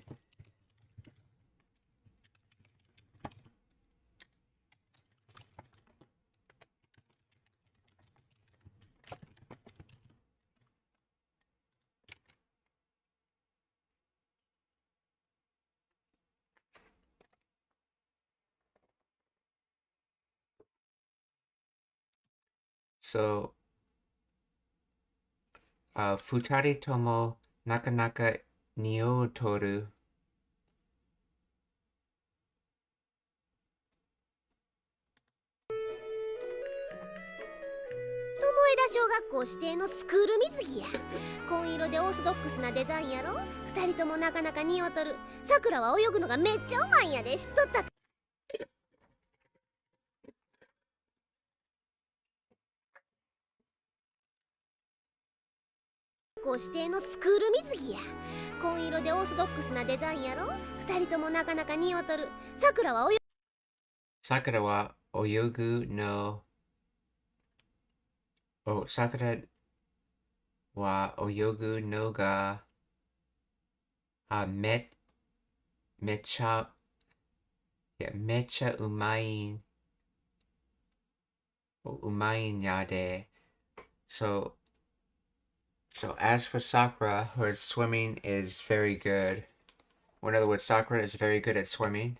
So, futari tomo nakanaka ni o toru. 小学校指定のスクール水着や。紺色でオーソドックスなデザインやろ。二人ともなかなか似合うとる。さくらは泳ぐのがめっちゃうまいんやで。知っとった。校指定のスクール水着や。紺色でオーソドックスなデザインやろ。二人ともなかなか似合うとる。さくらは泳ぐの桜は泳ぐのがめっちゃうまいんやで。So So as for Sakura, her swimming is very good. Or in other words, Sakura is very good at swimming.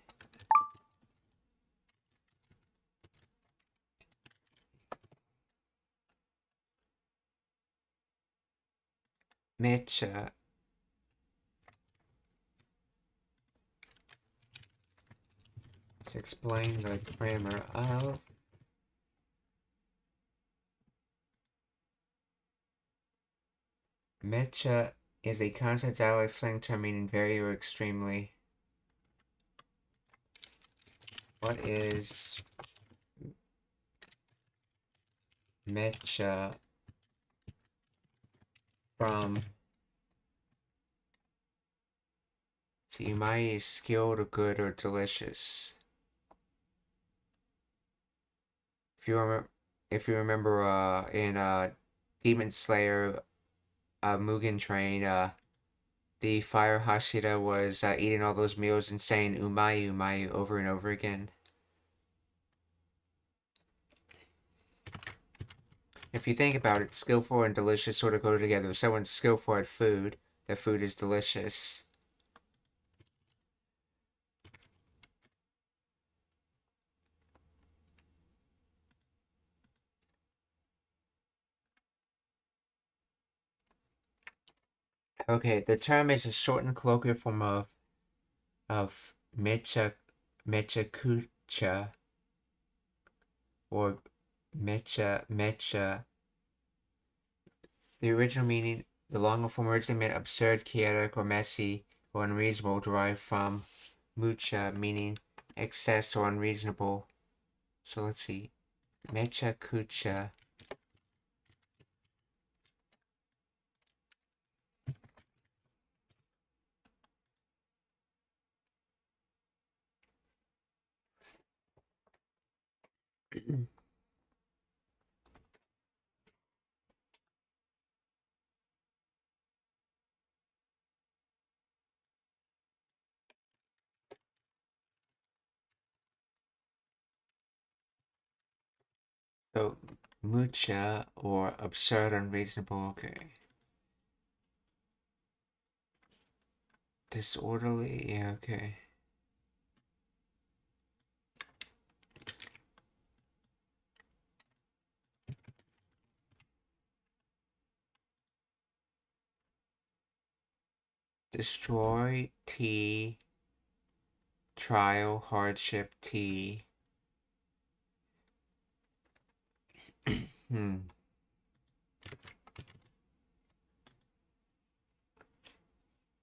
Mecha to explain the grammar of Mecha is a concept dialect slang term meaning very or extremely. What is Mecha from? So umai is skilled or good or delicious. If you remember in Demon Slayer Mugen Train, the Fire Hashira was eating all those meals and saying umai umai over and over again. If you think about it, skillful and delicious sort of go together. If someone's skillful at food, their food is delicious. Okay, the term is a shortened colloquial form of mecha kucha or mecha. The original meaning, the longer form originally meant absurd, chaotic, or messy, or unreasonable, derived from mucha, meaning excess or unreasonable. So let's see. Mecha kucha. So, mucha or absurd, unreasonable, okay. Disorderly, yeah, okay. Destroy, T. Trial, hardship, T.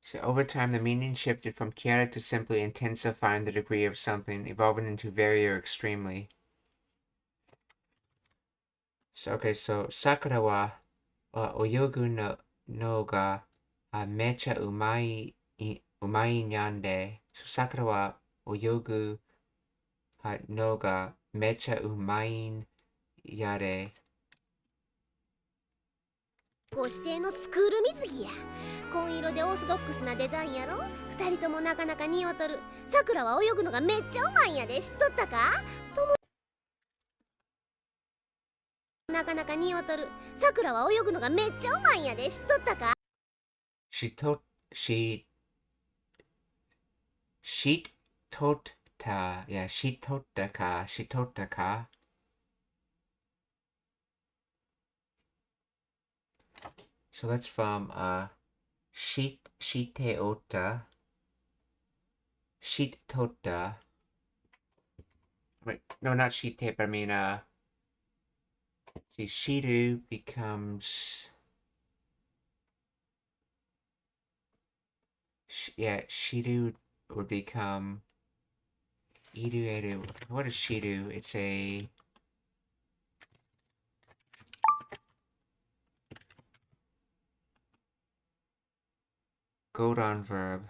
So over time, the meaning shifted from chaotic to simply intensifying the degree of something, evolving into very or extremely. So, okay, so Sakura wa oyogu no ga mecha umai nyande. So Sakura wa oyogu no ga mecha umai yare. ご指定のスクール水着や。紺色でオーソドックスなデザインやろ。二人ともなかなか似合うとる。さくらは泳ぐのがめっちゃうまいんやで。知っとったか？なかなか似合うとる。さくらは泳ぐのがめっちゃうまいんやで。知っとったか？ She told yeah, she told ka. So that's from shite ota. Sheet tota. Wait, no, not shite, but I mean see, shiru becomes yeah, shiru would become iru eru. What is shiru? It's a Godon verb.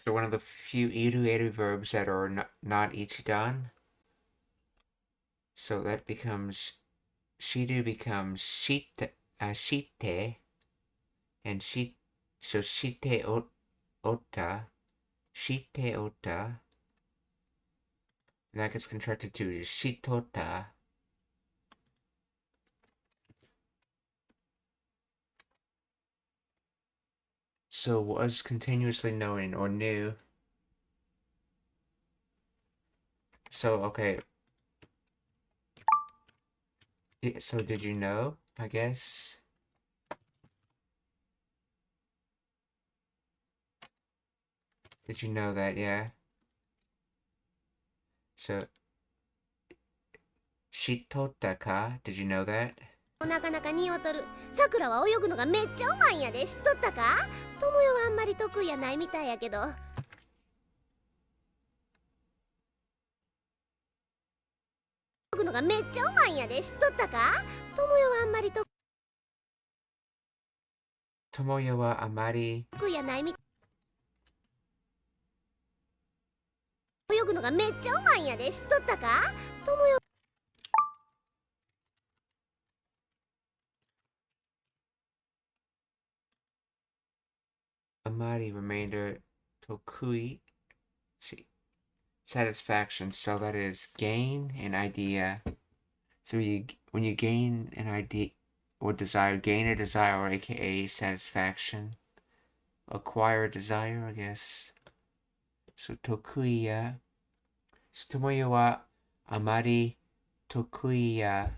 So one of the few iru verbs that are not ichidan. So that becomes shiru becomes shite, and so shite ota, that gets contracted to shitota. So was continuously known or knew. So, okay. So did you know, I guess? Did you know that, yeah? So, shitota ka? Did you know that? なかなか似合うとる。さくらは泳ぐのがめっちゃうまいんやで。知っとったか？ともよはあんまり得意やないみたいやけど。泳ぐのがめっちゃうまいんやで。知っとったか？ともよはあんまり得 Tomoyo wa amari 意やないみたい。泳ぐのがめっちゃうまいんやで。知っとったか？ともよ amari remainder tokui. See. Satisfaction, so that is gain an idea. So when you gain an idea or desire, gain a desire, or aka satisfaction, acquire a desire, I guess. So tokuiya. So tomoyo wa amari tokuiya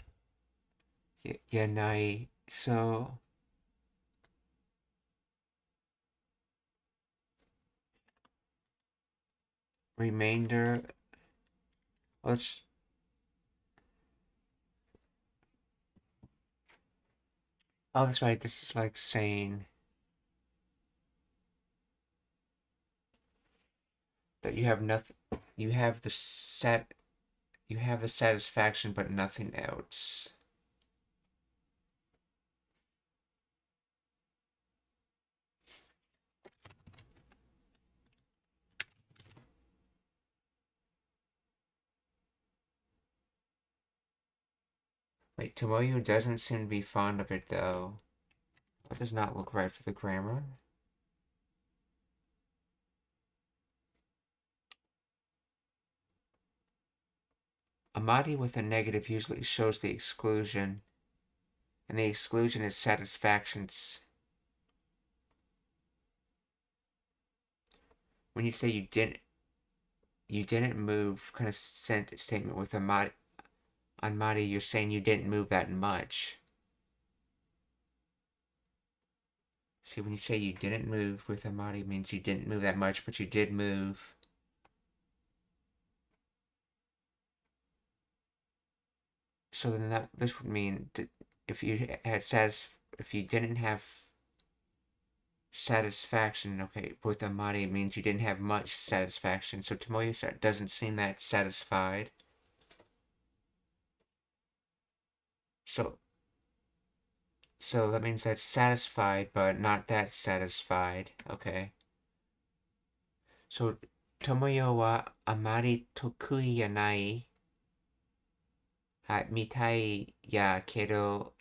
yanai. So remainder. Let's. Oh, that's right. This is like saying that you have nothing. You have the satisfaction, but nothing else. Wait, Tomoyo doesn't seem to be fond of it, though. That does not look right for the grammar. Amati with a negative usually shows the exclusion, and the exclusion is satisfactions. When you say you didn't move, kind of statement with Amati, on Mari, you're saying you didn't move that much. See, when you say you didn't move with Amati, it means you didn't move that much, but you did move. So then this would mean that if you didn't have satisfaction, okay, with Amari, it means you didn't have much satisfaction. So Tomoyo doesn't seem that satisfied. So that means that's satisfied, but not that satisfied. Okay. So Tomoyo wa amari tokui ya nai. Mitai ya kedo.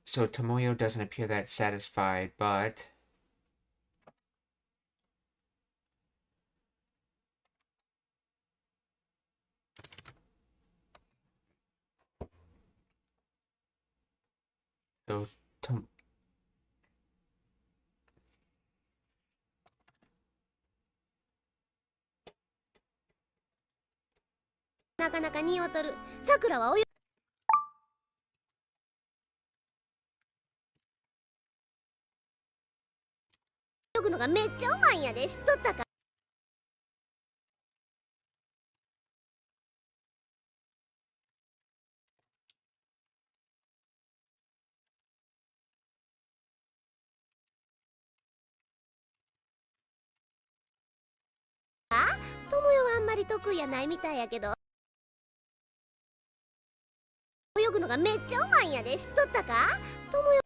So Tomoyo doesn't appear that satisfied, but soなかなか似合うとる。さくらは泳ぐのがめっちゃうまいんやで。知っとったか？ともよはあんまり得意やないみたいやけど。泳ぐのがめっちゃうまいんやで。知っとったか？ともよ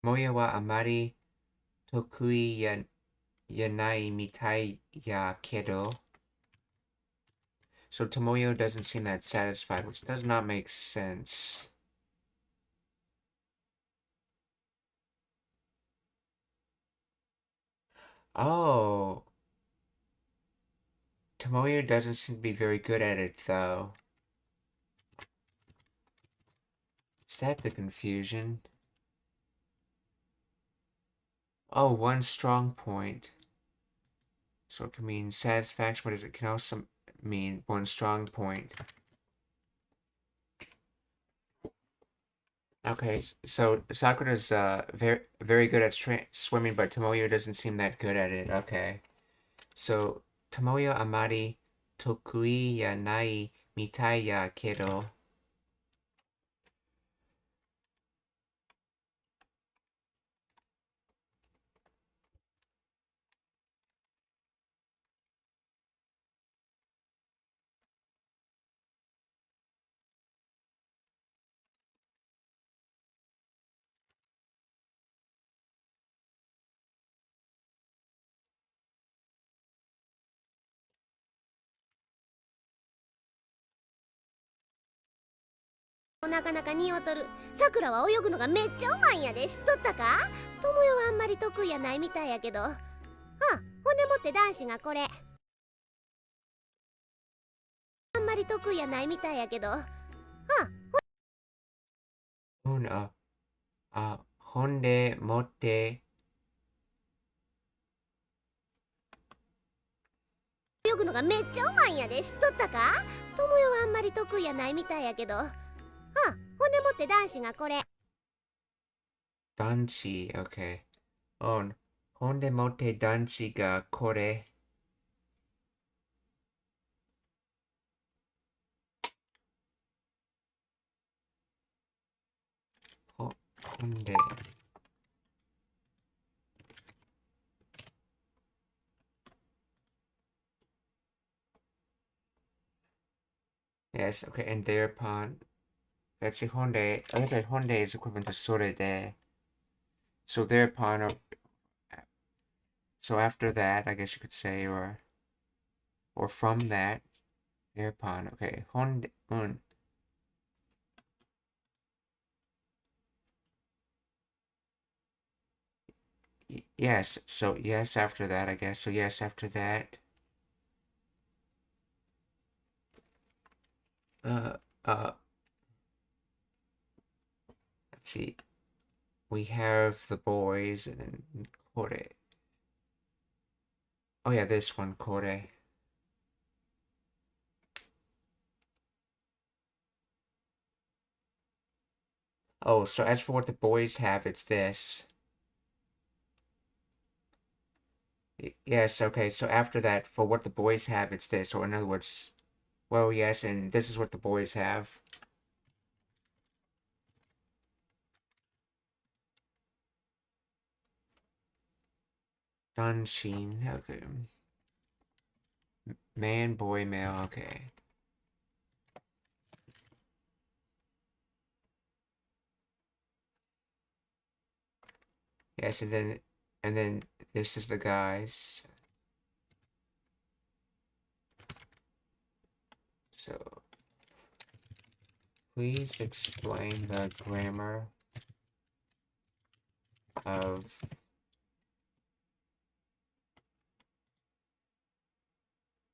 Tomoyo wa amari tokui ya nai mitai ya kedo. So Tomoyo doesn't seem that satisfied, which does not make sense. Oh. Tomoyo doesn't seem to be very good at it, though. Is that the confusion? Oh, one strong point. So it can mean satisfaction, but it can also mean one strong point. Okay, so Sakura's very good at swimming, but Tomoyo doesn't seem that good at it. Okay, so Tomoyo amari tokui ya nai mitai ya kedo.なかなか似合うとる。さくらは泳ぐのがめっちゃうまいんやで。知っとったか？友よはあんまり得意やないみたいやけど。ほんでもって男子がこれ。あんまり得意やないみたいやけど。ほんでもって。泳ぐのがめっちゃうまいんやで。知っとったか？友よはあんまり得意やないみたいやけど。ほんでもって男子がこれ。男子、OK。ほんでもって男子がこれ。ほんで。Yes, okay, and thereupon, let's see, Honda, okay, Honda is equivalent to Sorede. So thereupon, so after that, I guess you could say, or from that, thereupon, okay, Honda, yes, so yes after that, I guess, so yes after that, uh, uh, let's see, we have the boys, and then Kore. Oh yeah, this one, Kore. Oh, so as for what the boys have, it's this. Yes, okay, so after that, for what the boys have, it's this. Or in other words, well, yes, and this is what the boys have. Danshin, okay. Man, boy, male, okay. Yes, and then this is the guys. So, please explain the grammar of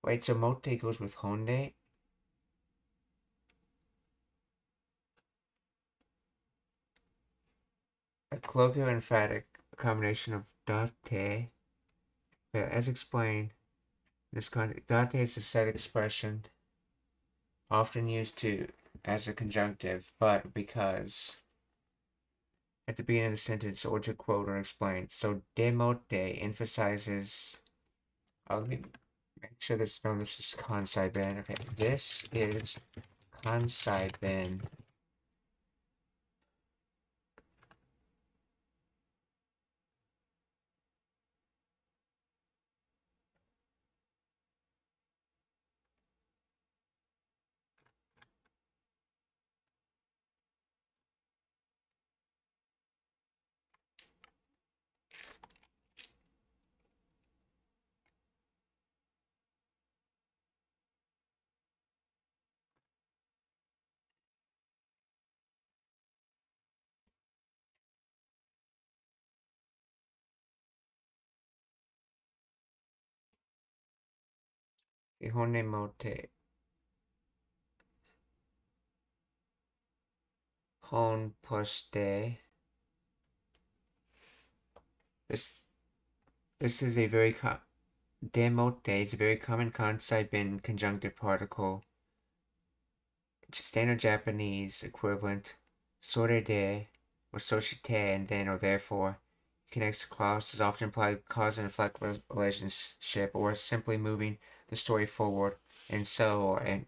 wait, so mote goes with honde? A colloquial emphatic combination of date. As explained, this date is a set expression often used as a conjunctive, but because at the beginning of the sentence or to quote or explain. So demote emphasizes. Let me make sure this is kansai ben. Okay, this is kansai ben. Honemote. Hon plus de. This This is a very demote is a very common kansai bin conjunctive particle. Standard Japanese equivalent sore de or soshite and then or therefore. Connects to clauses often imply cause and effect relationship or simply moving the story forward and so and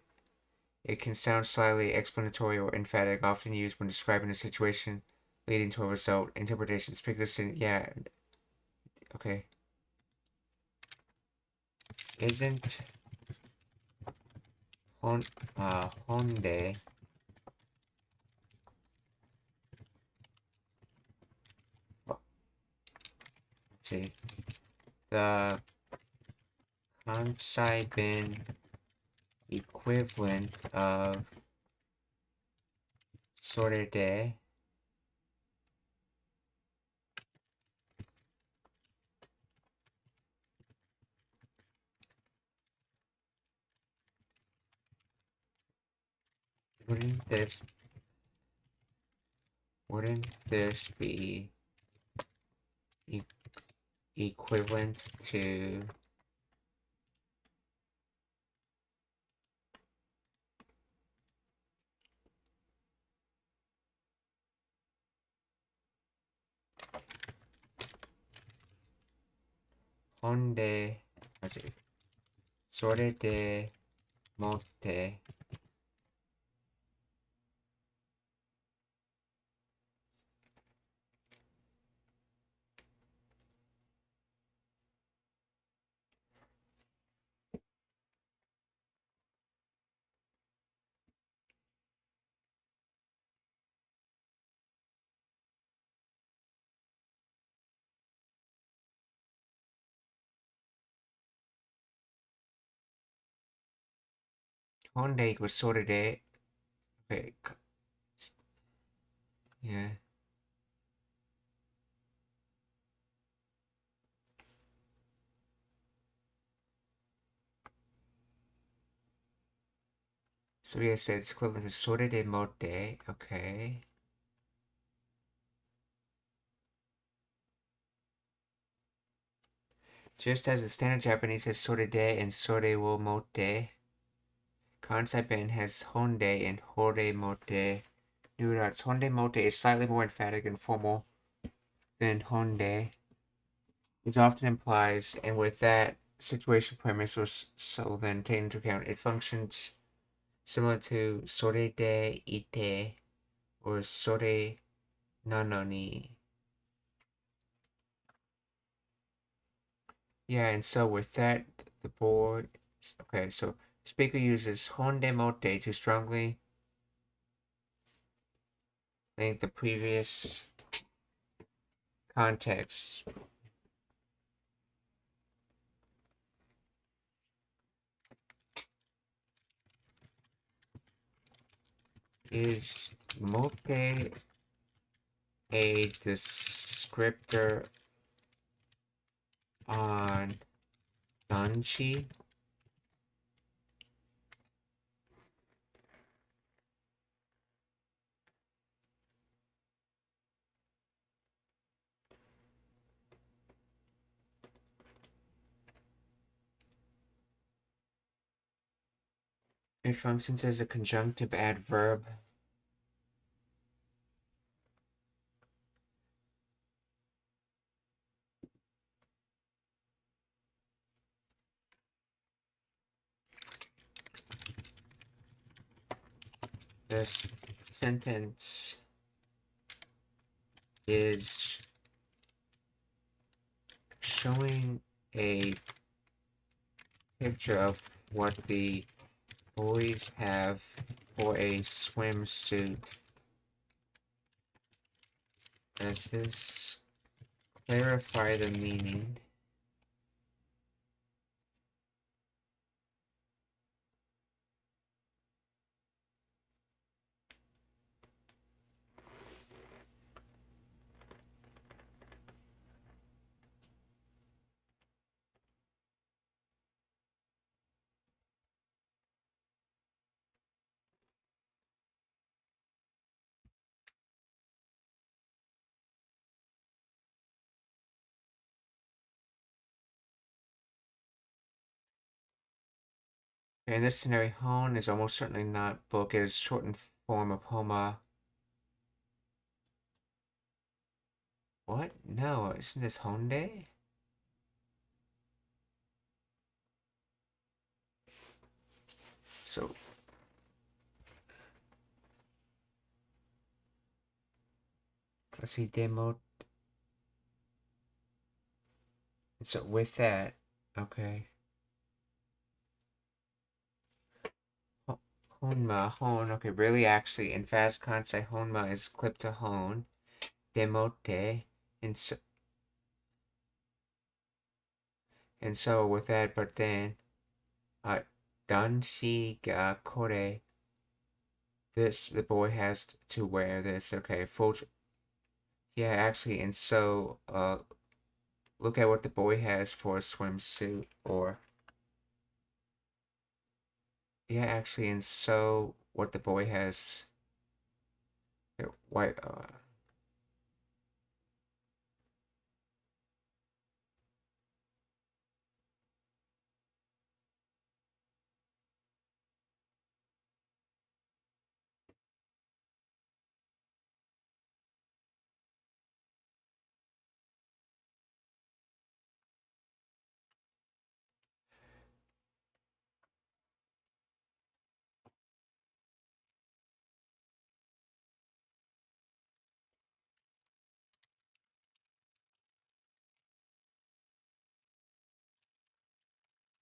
it can sound slightly explanatory or emphatic, often used when describing a situation leading to a result. Interpretation speakers say, yeah, okay. Isn't Honde see the Kansai bin equivalent of sorted de wouldn't this be equivalent to Honde, let's see, sorted de motte Honde equals sorted de. Okay, yeah. So we said it's equivalent to sorted de motte. Okay. Just as the standard Japanese has sorted de and sorte wo motte, Kansai Ben has honde and hore motte. New dots. Honde motte is slightly more emphatic and formal than honde, which often implies, and with that situation premise was so then taken into account, it functions similar to sore de ite or sore nanoni. Yeah, and so with that, the board. Okay, so speaker uses honde motte to strongly link the previous context. Is motte a descriptor on Danchi? It functions as a conjunctive adverb. This sentence is showing a picture of what the boys have for a swimsuit. Does this clarify the meaning? Okay, in this scenario, hon is almost certainly not book. It is shortened form of homa. What? No, isn't this honde? So let's see, demo. So with that, okay. Honma, hon. Okay, really, actually, in fast kansai, honma is clip to hone. Demote, and so with that, but then, danshi ga kore. This the boy has to wear this. Okay, full. Yeah, actually, and so look at what the boy has for a swimsuit, or yeah, actually, and so what the boy has. White.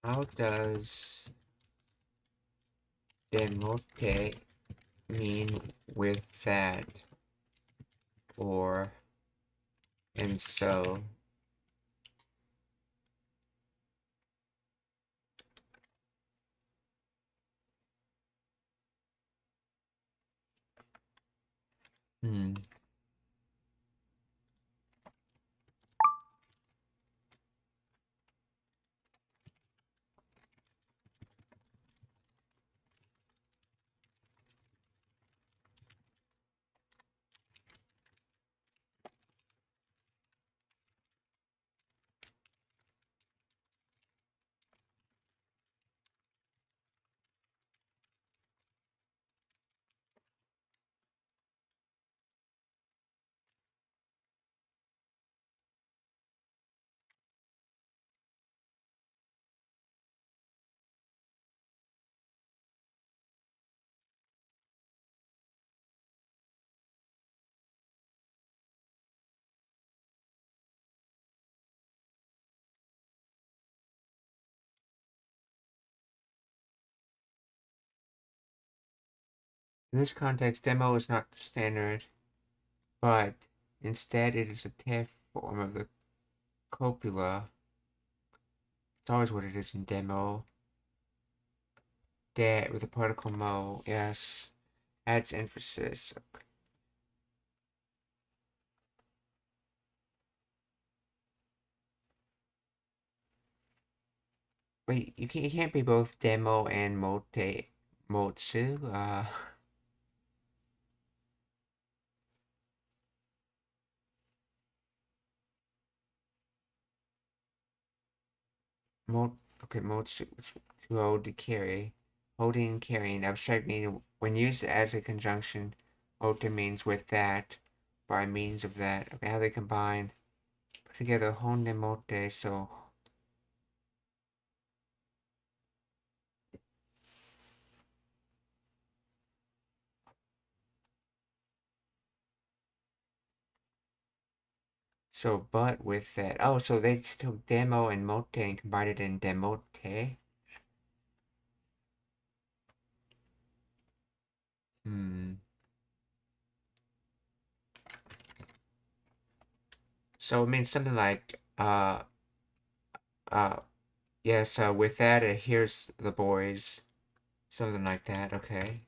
How does demote mean with that, or and so? Hmm. In this context, demo is not the standard, but instead it is a tear form of the copula. It's always what it is in demo. De with the particle mo, yes. Adds emphasis. Wait, you can't be both demo and motsu. Mot okay, motsu to hold to carry. Holding and carrying. Abstract meaning when used as a conjunction, ota means with that, by means of that. Okay, how they combine. Put together honde mote, so but with that. Oh, so they took demo and mote and combined it in demote. Hmm. So it means something like uh yes, with that here's the boys. Something like that, okay.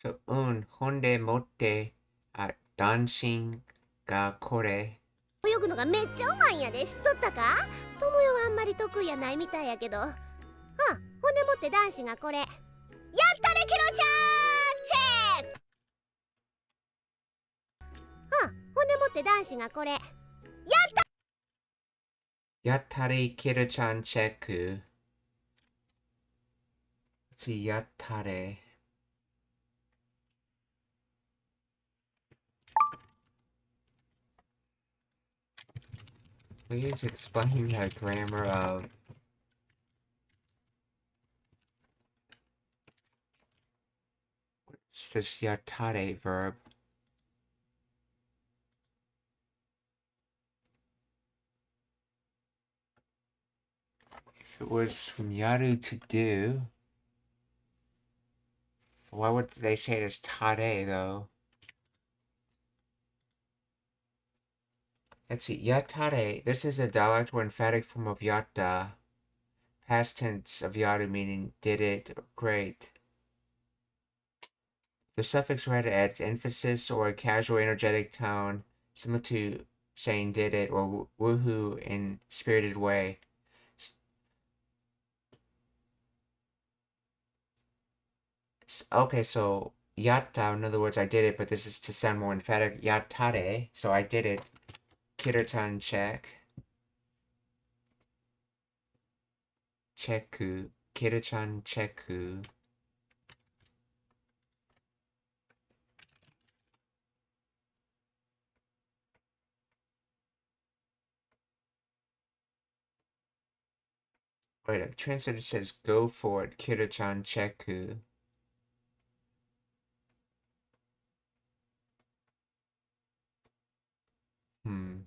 So, honde motte, dancing ga kore. 泳ぐのがめっちゃうまいんやで。知っとったか？友よはあんまり得意やないみたいやけど。ほんでもって男子がこれ。やったでケロちゃんチェック。ほんでもって男子がこれ。Yattare kira-chan cheku. Let's see, yattare. Please explain the grammar of what's this yattare verb? If it was from yaru to do, why would they say it as tare though? Let's see, yattare. This is a dialect or emphatic form of yatta. Past tense of yaru meaning did it, or great. The suffix red adds emphasis or a casual energetic tone, similar to saying did it or woohoo in spirited way. Okay, so yatta, in other words, I did it, but this is to sound more emphatic. Yattare, so I did it. Kira-chan check. Cheku. Kira-chan cheku. Wait, a translator says go for it. Kira-chan cheku. Hmm.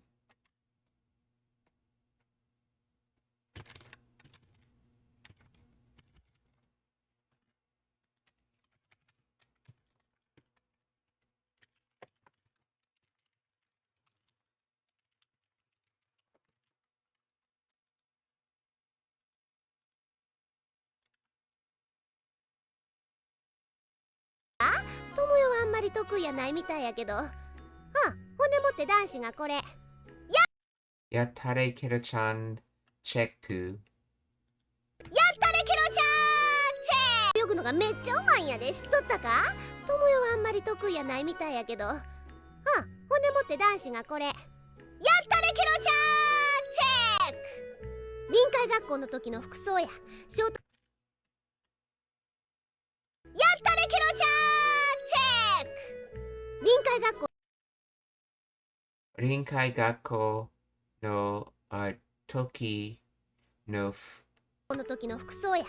Ah? 友よはあんまり得意やないみたいやけど。ほんでもって男子がこれ。Yattare Kira-chan cheku. やったでケロちゃんチェック。泳ぐのがめっちゃうまいんやで。知っとったか？友よはあんまり得意やないみたいやけど。ほんでもって男子がこれ。やったでケロちゃんチェック。臨海学校の時の服装や。ショート。やったでケロちゃんチェック。臨海学校。Rinkai Gakko no Toki no の時の服装や。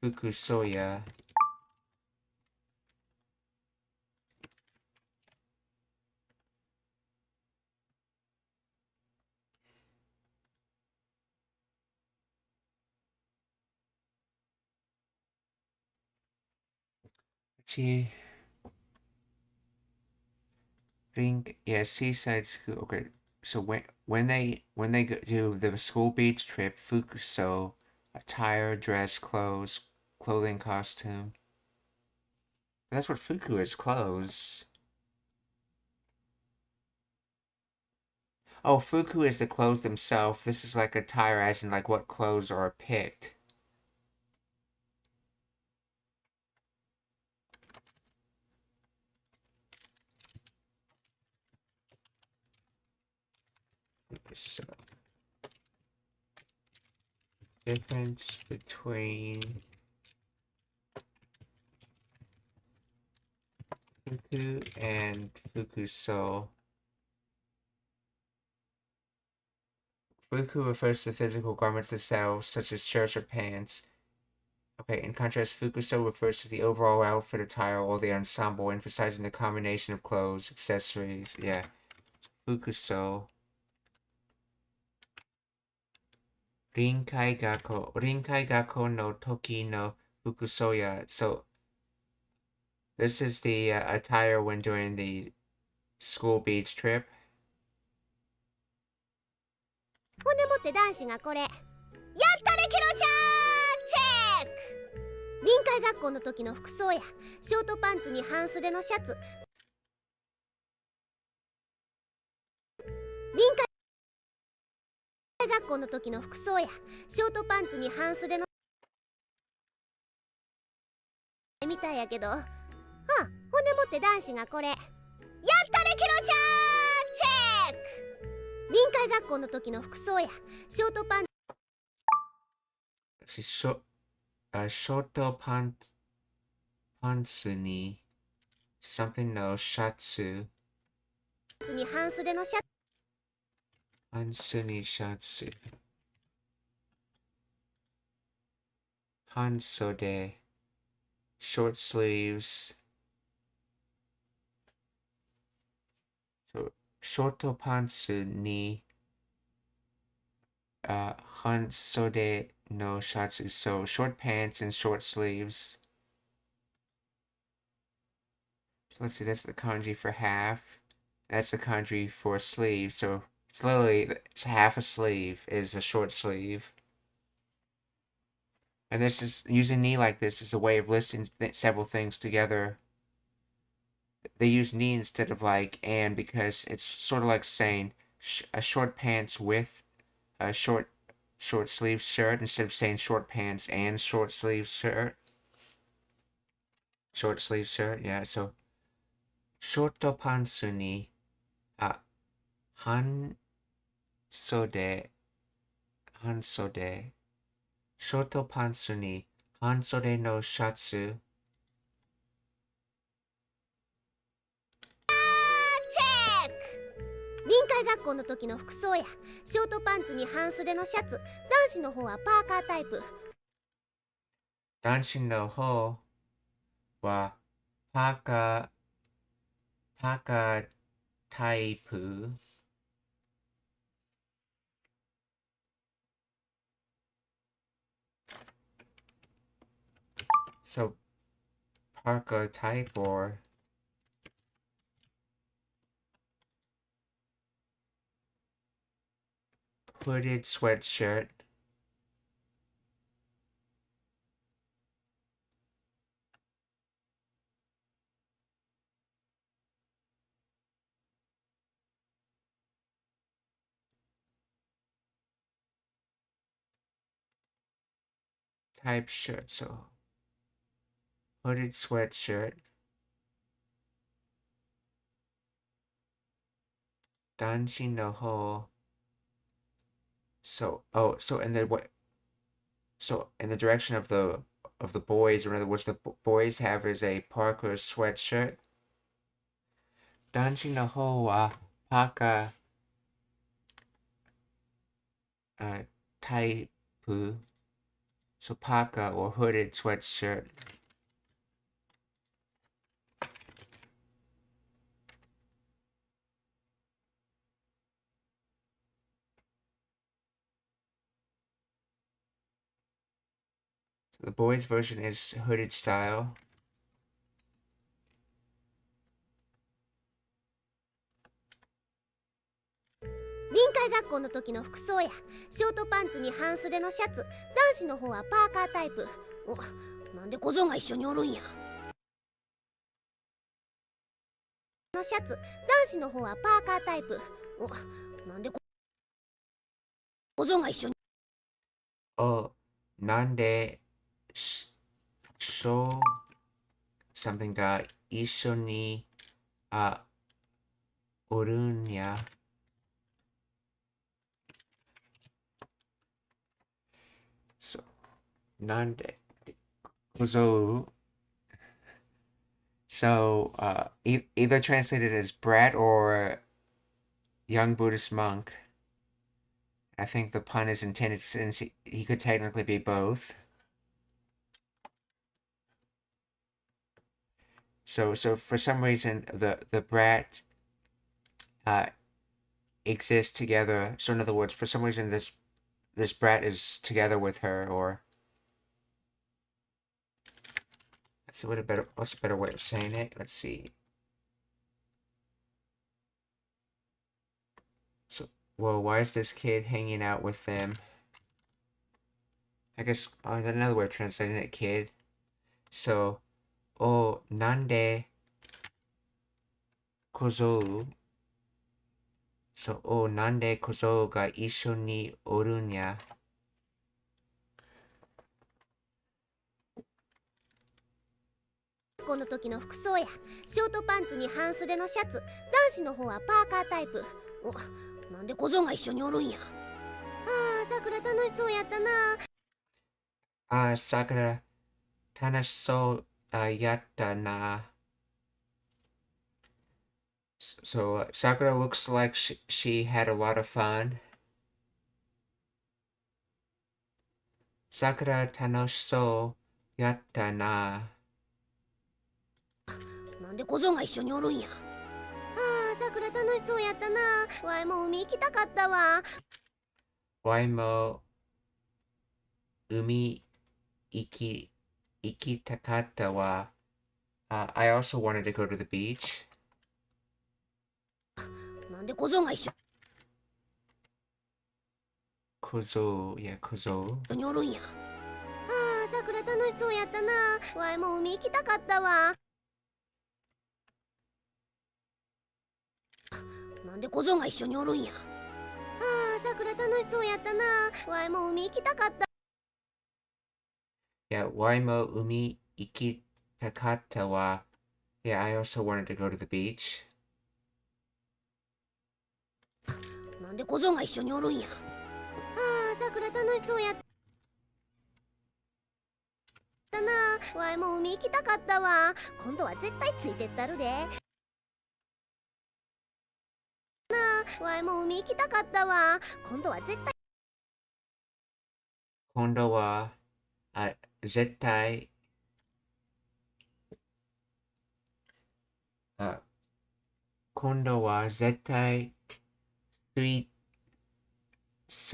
Fukusoya. Let's see. Yeah, seaside school. Okay, so when they do the school beach trip, Fukuso, attire, dress, clothes, clothing, costume. That's what Fuku is, clothes. Oh, Fuku is the clothes themselves. This is like attire, as in like what clothes are picked. So, difference between Fuku and Fukuso. Fuku refers to the physical garments themselves, such as shirts or pants. Okay, in contrast, Fukuso refers to the overall outfit attire or the ensemble, emphasizing the combination of clothes, accessories. Yeah, Fukuso. Rinkai Gakko no Toki no Fukusoya. So, this is the attire when doing the school beach trip. ほんでもって男子がこれ。やったでケロちゃんチェック。臨海学校の時の服装やショートパンツに半袖のシャツ。臨海学校の時の服装やショートパンツに半袖のみたいやけど、ほんでもって男子がこれやったねケロちゃんチェック。臨海学校の時の服装やショートパンツ。ショートパンツに something のシャツ。に半袖のシャツ。パンツにシャツ。半袖。short sleeves. So, ショートパンツに半袖のシャツ. So, short pants and short sleeves. So, let's see, that's the kanji for half. That's the kanji for sleeve. So, it's literally half a sleeve is a short sleeve. And this is using ni like this is a way of listing several things together. They use ni instead of like and because it's sort of like saying a short pants with a short sleeve shirt instead of saying short pants and short sleeve shirt. Short sleeve shirt, yeah. So, ショートパンツに半袖。ショートパンツに半袖のシャツ。チェック。臨海学校の時の服装やショートパンツに半袖のシャツ。男子の方はパーカータイプ。男子の方はパーカータイプ。So, parka type or hooded sweatshirt. Type shirt, so hooded sweatshirt. 男子の方 so in the direction of the boys, or in other words, the boys have is a Parker sweatshirt. 男子の方はパーカータイプ。So parka or hooded sweatshirt. The boys' version is hooded style. 臨海学校の時の服装やショートパンツに半袖のシャツ。男子の方はパーカータイプ。なんで小僧が一緒におるんや。のシャツ。男子の方はパーカータイプ。なんで小僧が一緒に。なんでsomething が一緒におるんや。So, なんで小僧 So, either translated as brat or young Buddhist monk. I think the pun is intended since he could technically be both. So for some reason, the brat exists together. So in other words, for some reason, this brat is together with her, or let's see what's a better way of saying it. Let's see. So, well, why is this kid hanging out with them? I guess another way of translating it, kid. So, oh, nande kozo. So, oh, nande kozo ga isho ni oru nya. この時の服装やショートパンツに半袖のシャツ、男子の方はパーカータイプ。お、なんで小僧が一緒におるんや。あー、さくら楽しそうやったな。Sakura, tanashi yatta na. So, Sakura looks like she had a lot of fun. Sakura tanoshi yatta na. なんで小僧が一緒におるんや。あー、さくら楽しそうやったな。わいも海行きたかったわ。Waimo umi ikitakata wa. I also wanted to go to the beach. なんで小僧が一緒 Kozo. におるんや。あー、さくら楽しそうやったな。わいも海行きたかったわ。なんで小僧が一緒におるんや。あー、さくら楽しそうやったな。わいも海行きたかった。Yeah, Waimo umi ikitakata wa. Yeah, I also wanted to go to the beach. なんで小僧が一緒におるんや。あー、さくら楽しそうやったな。わいも海行きたかったわ。今度は絶対ついてったるで。わいも海行きたかったわ。今度は絶対。Kondo wa zettai. 今度は絶対つ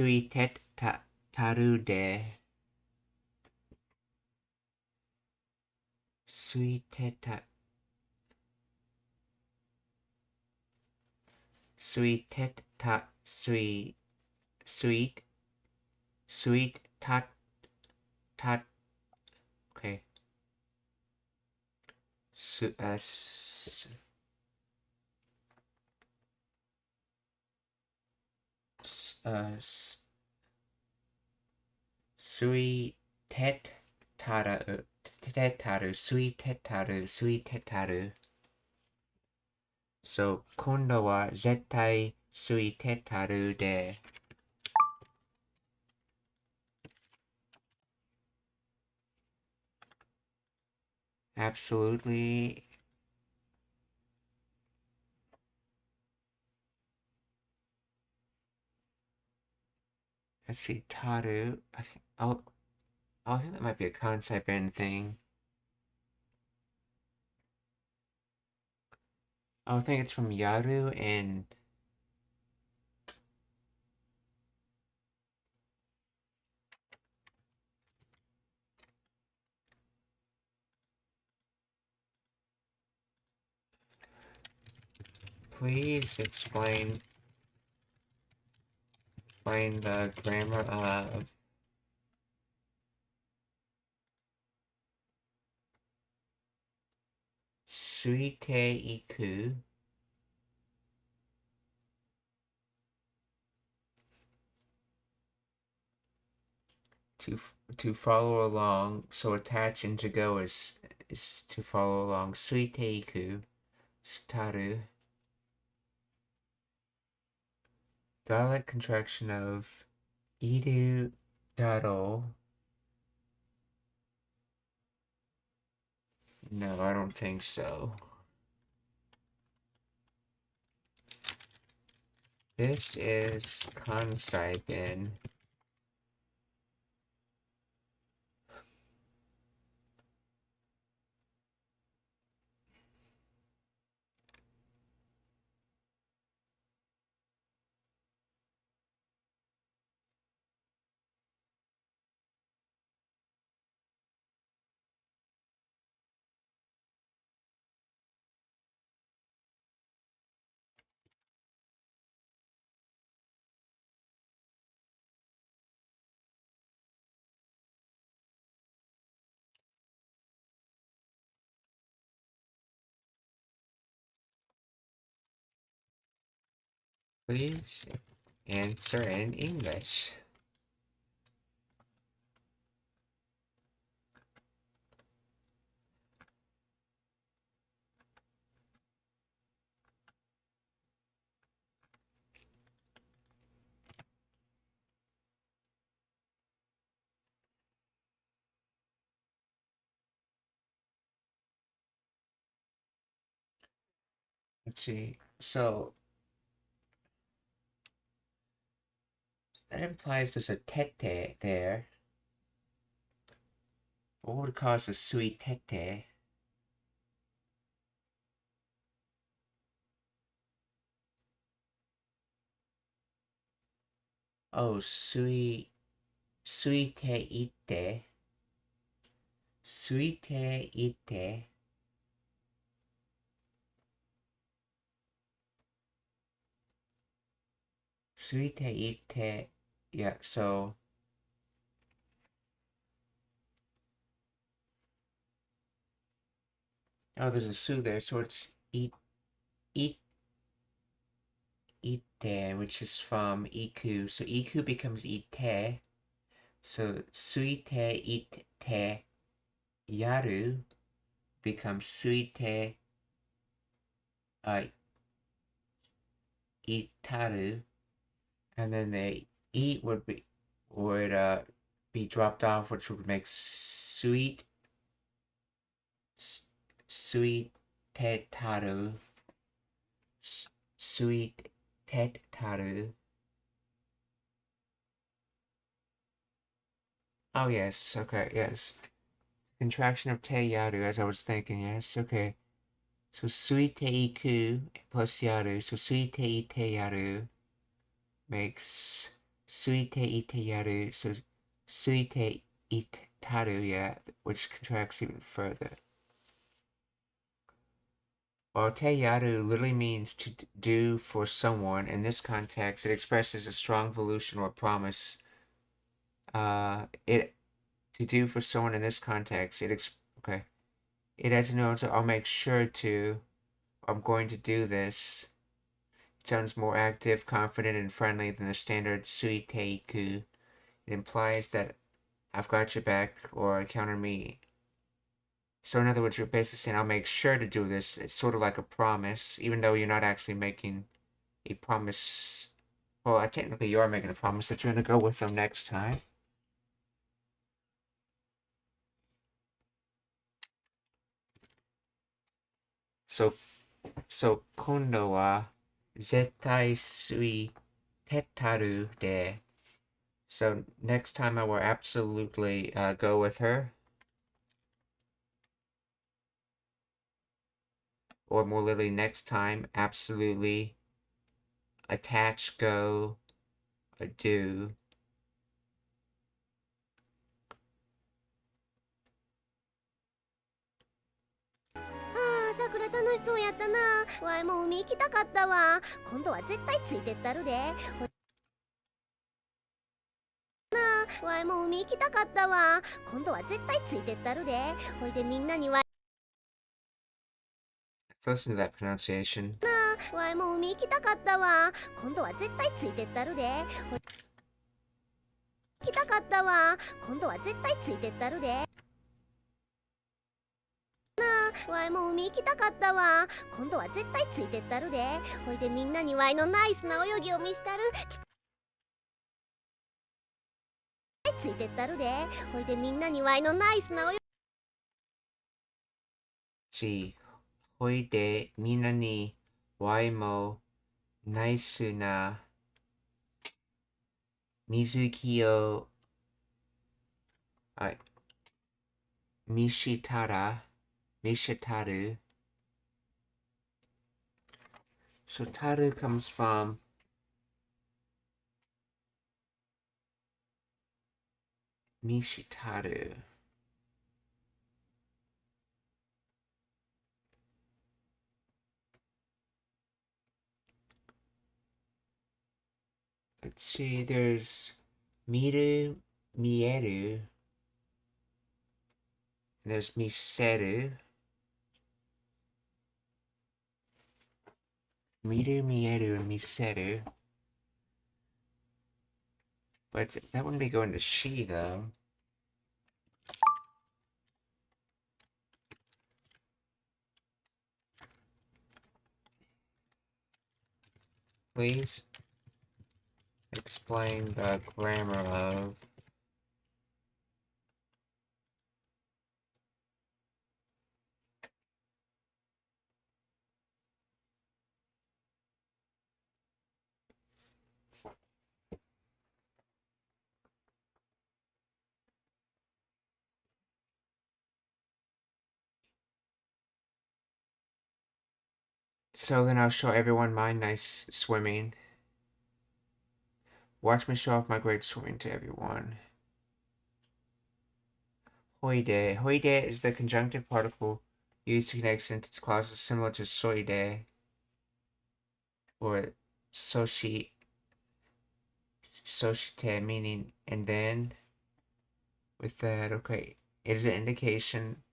いてたるで。ついてたokay. Sui tetaru. So, 今度は絶対ついてたるで。Absolutely. Let's see, taru. I think that might be a concept end thing. I think it's from Yaru and please explain the grammar of suite iku. To follow along, so attach and to go is to follow along. Suite iku. Taru. Dialect contraction of iru daro. No, I don't think so. This is kansai bin. Please answer in English. Let's see. So that implies there's a tete there. What would cause a sui tete? Oh, sui te ite. Sui te ite. Sui te ite. Yeah, so oh, there's a su there, so it's it ite, which is from iku. So iku becomes ite. So suite ite yaru becomes suite itaru, and then the eat would be dropped off, which would make sweet tetaru, sweet tetaru. Oh yes, okay, yes. Contraction of te yaru, as I was thinking. Yes, okay. So suite iku plus yaru. So suite ite yaru makes suite ite yaru. So suite itaru, yeah, which contracts even further. While te yaru literally means to do for someone, in this context, it expresses a strong volition or promise. It to do for someone in this context, okay. It has a note, I'll make sure to. I'm going to do this. It sounds more active, confident, and friendly than the standard suiteiku. It implies that I've got your back or counter me. So in other words, you're basically saying I'll make sure to do this. It's sort of like a promise, even though you're not actually making a promise. Well, technically you are making a promise that you're going to go with them next time. So, kondo wa zettai sui tetaru de. So next time I will absolutely go with her. Or more literally, next time, absolutely attach, go, do. さくら楽しそうやったな。わいも海行きたかったわ。今度は絶対ついてったるで。わいも海行きたかったわ。今度は絶対ついてったるで。ほいでみんなにわい Let's listen to that pronunciation. わいも海行きたかったわ。今度は絶対ついてったるで。行きたかったわ。今度は絶対ついてったるで。わいも海行きたかったわ。今度は絶対ついてったるで。ほいでみんなにわいのナイスな泳ぎを見したる。ついてったるで。ほいでみんなにわいのナイスな泳ぎ。See, ほいでみんなにわいもナイスな水着を見したら、見せたる。So taru comes from Mishitaru. Let's see, there's miru, mieru, and there's miseru. Miru, mieru, and miseru. But that wouldn't be going to she, though. Please explain the grammar of So then I'll show everyone my nice swimming. Watch me show off my great swimming to everyone. Hoide. Hoide is the conjunctive particle used to connect sentence clauses similar to soide or soshite, meaning and then. With that, okay, it is an indication.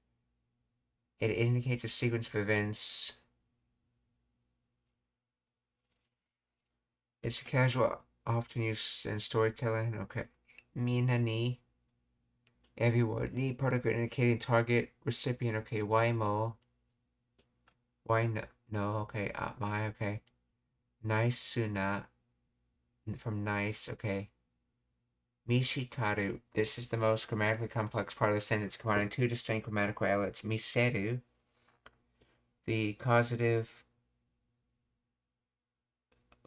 It indicates a sequence of events. It's a casual, often used in storytelling. Okay, mina ni. Everyone. Ni particle indicating target recipient. Okay, why mo? Why no? No. Okay, my. Okay, nice suna. From nice. Okay. Mishitaru. This is the most grammatically complex part of the sentence, combining two distinct grammatical elements. Miseru, the causative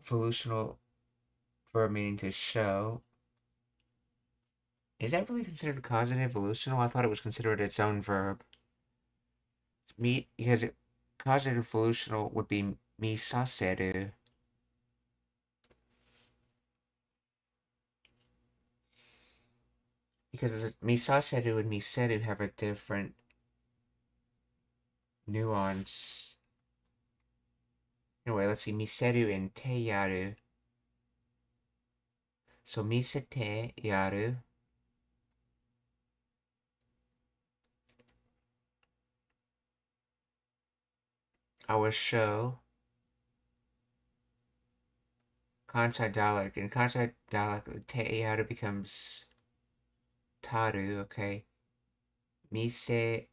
volitional verb meaning to show. Is that really considered causative volitional? I thought it was considered its own verb. Because causative volitional would be misaseru. Because misaseru and miseru have a different nuance. Anyway, let's see. Miseru and teyaru. So misete yaru. I will show Kansai dialect. In Kansai dialect, teyaru becomes taru, okay? Mise.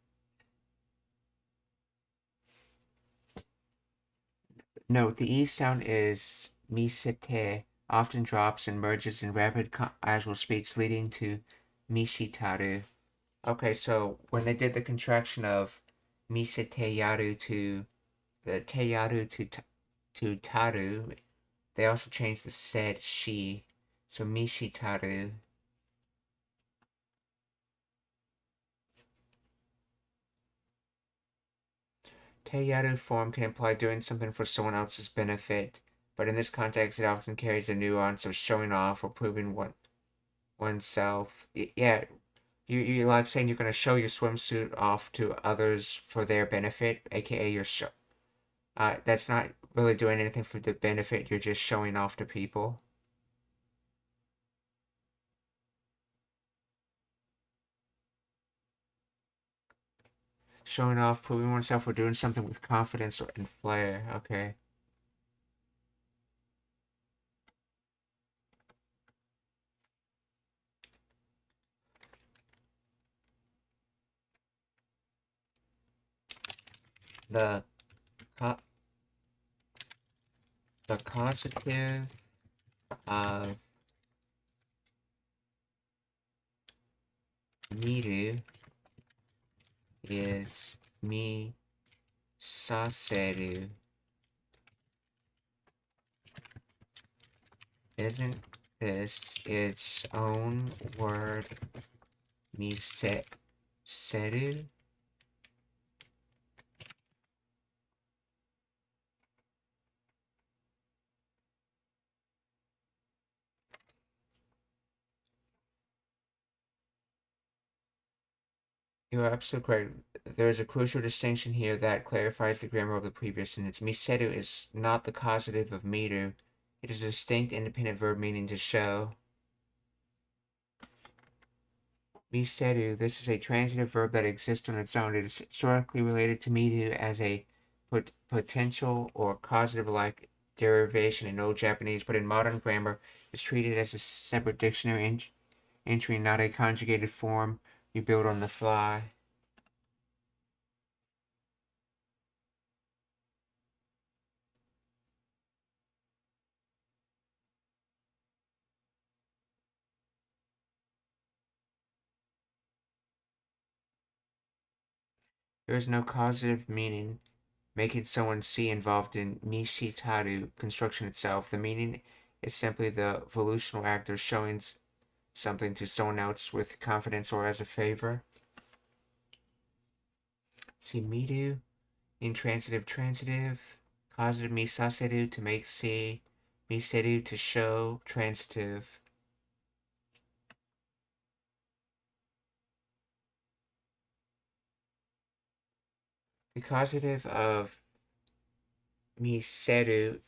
Note, the E sound is misete, often drops and merges in rapid casual speech, leading to mishitaru. Okay, so when they did the contraction of misete yaru to the teyaru to taru, they also changed the said she. So mishitaru. Teyaru form can imply doing something for someone else's benefit, but in this context it often carries a nuance of showing off or proving oneself. Yeah, you like saying you're going to show your swimsuit off to others for their benefit, aka your show. That's not really doing anything for the benefit, you're just showing off to people. Showing off, proving oneself, or doing something with confidence and flair. Okay. The causative of miru is mi saseru. Isn't this its own word, miseru? You are absolutely correct. There is a crucial distinction here that clarifies the grammar of the previous sentence. Miseru is not the causative of miru. It is a distinct independent verb meaning to show. Miseru, this is a transitive verb that exists on its own. It is historically related to miru as a potential or causative like derivation in Old Japanese, but in modern grammar is treated as a separate dictionary entry, not a conjugated form you build on the fly. There is no causative meaning making someone see involved in mishitaru construction itself. The meaning is simply the volitional act of showing something to someone else with confidence or as a favor. See, miru, intransitive, transitive, causative misaseru to make see, miseru to show, transitive. The causative of miseru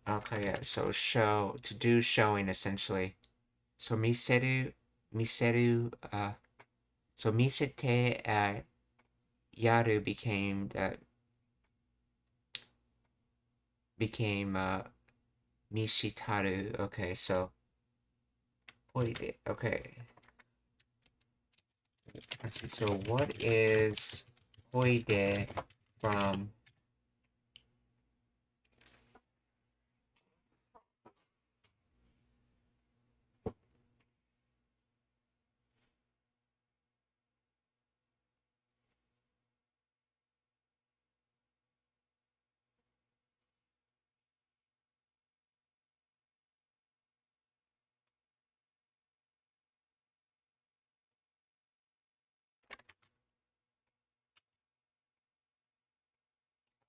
okay, yeah, so show, to do showing essentially. So miseru, so misete, yaru became mishitaru. Okay, so okay. Let's see. So what is hoide from?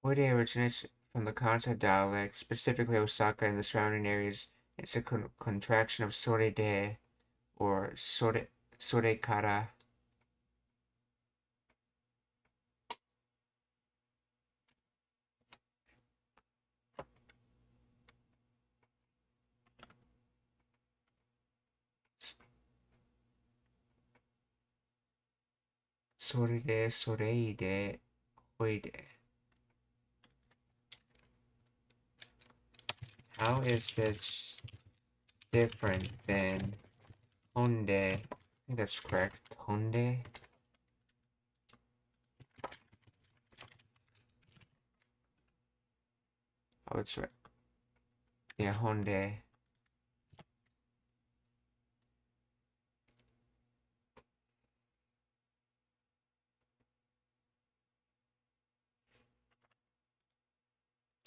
Hoide originates from the Kanto dialect, specifically Osaka and the surrounding areas. It's a contraction of sorede or sorekara. Sorede, soreide, hoide. How is this different than honde? I think that's correct. Honde? Oh, it's right. Yeah, honde.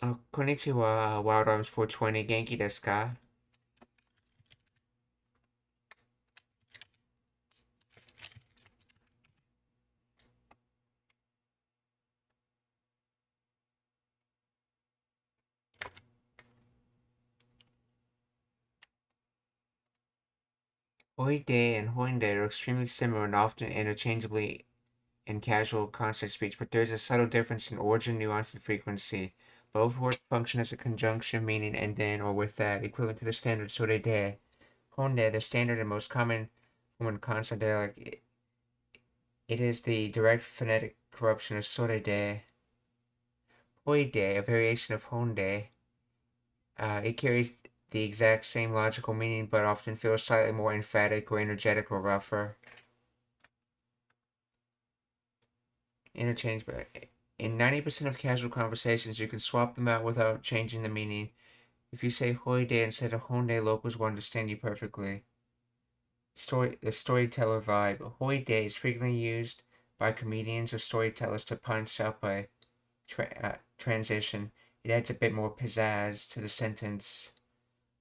Oh, konnichiwa, Wild Arms 420, Genki desu ka? Hoide and hoinde are extremely similar and often interchangeably in casual constant speech, but there is a subtle difference in origin, nuance, and frequency. Both words function as a conjunction meaning and then or with that, equivalent to the standard sorede. Honde, the standard and most common form in consonant dialect, it is the direct phonetic corruption of sorede. Hoide, a variation of honde, it carries the exact same logical meaning, but often feels slightly more emphatic or energetic or rougher. Interchange, but in 90% of casual conversations, you can swap them out without changing the meaning. If you say hoide instead of honde, locals will understand you perfectly. The storyteller vibe. Hoide is frequently used by comedians or storytellers to punch up a transition. It adds a bit more pizzazz to the sentence.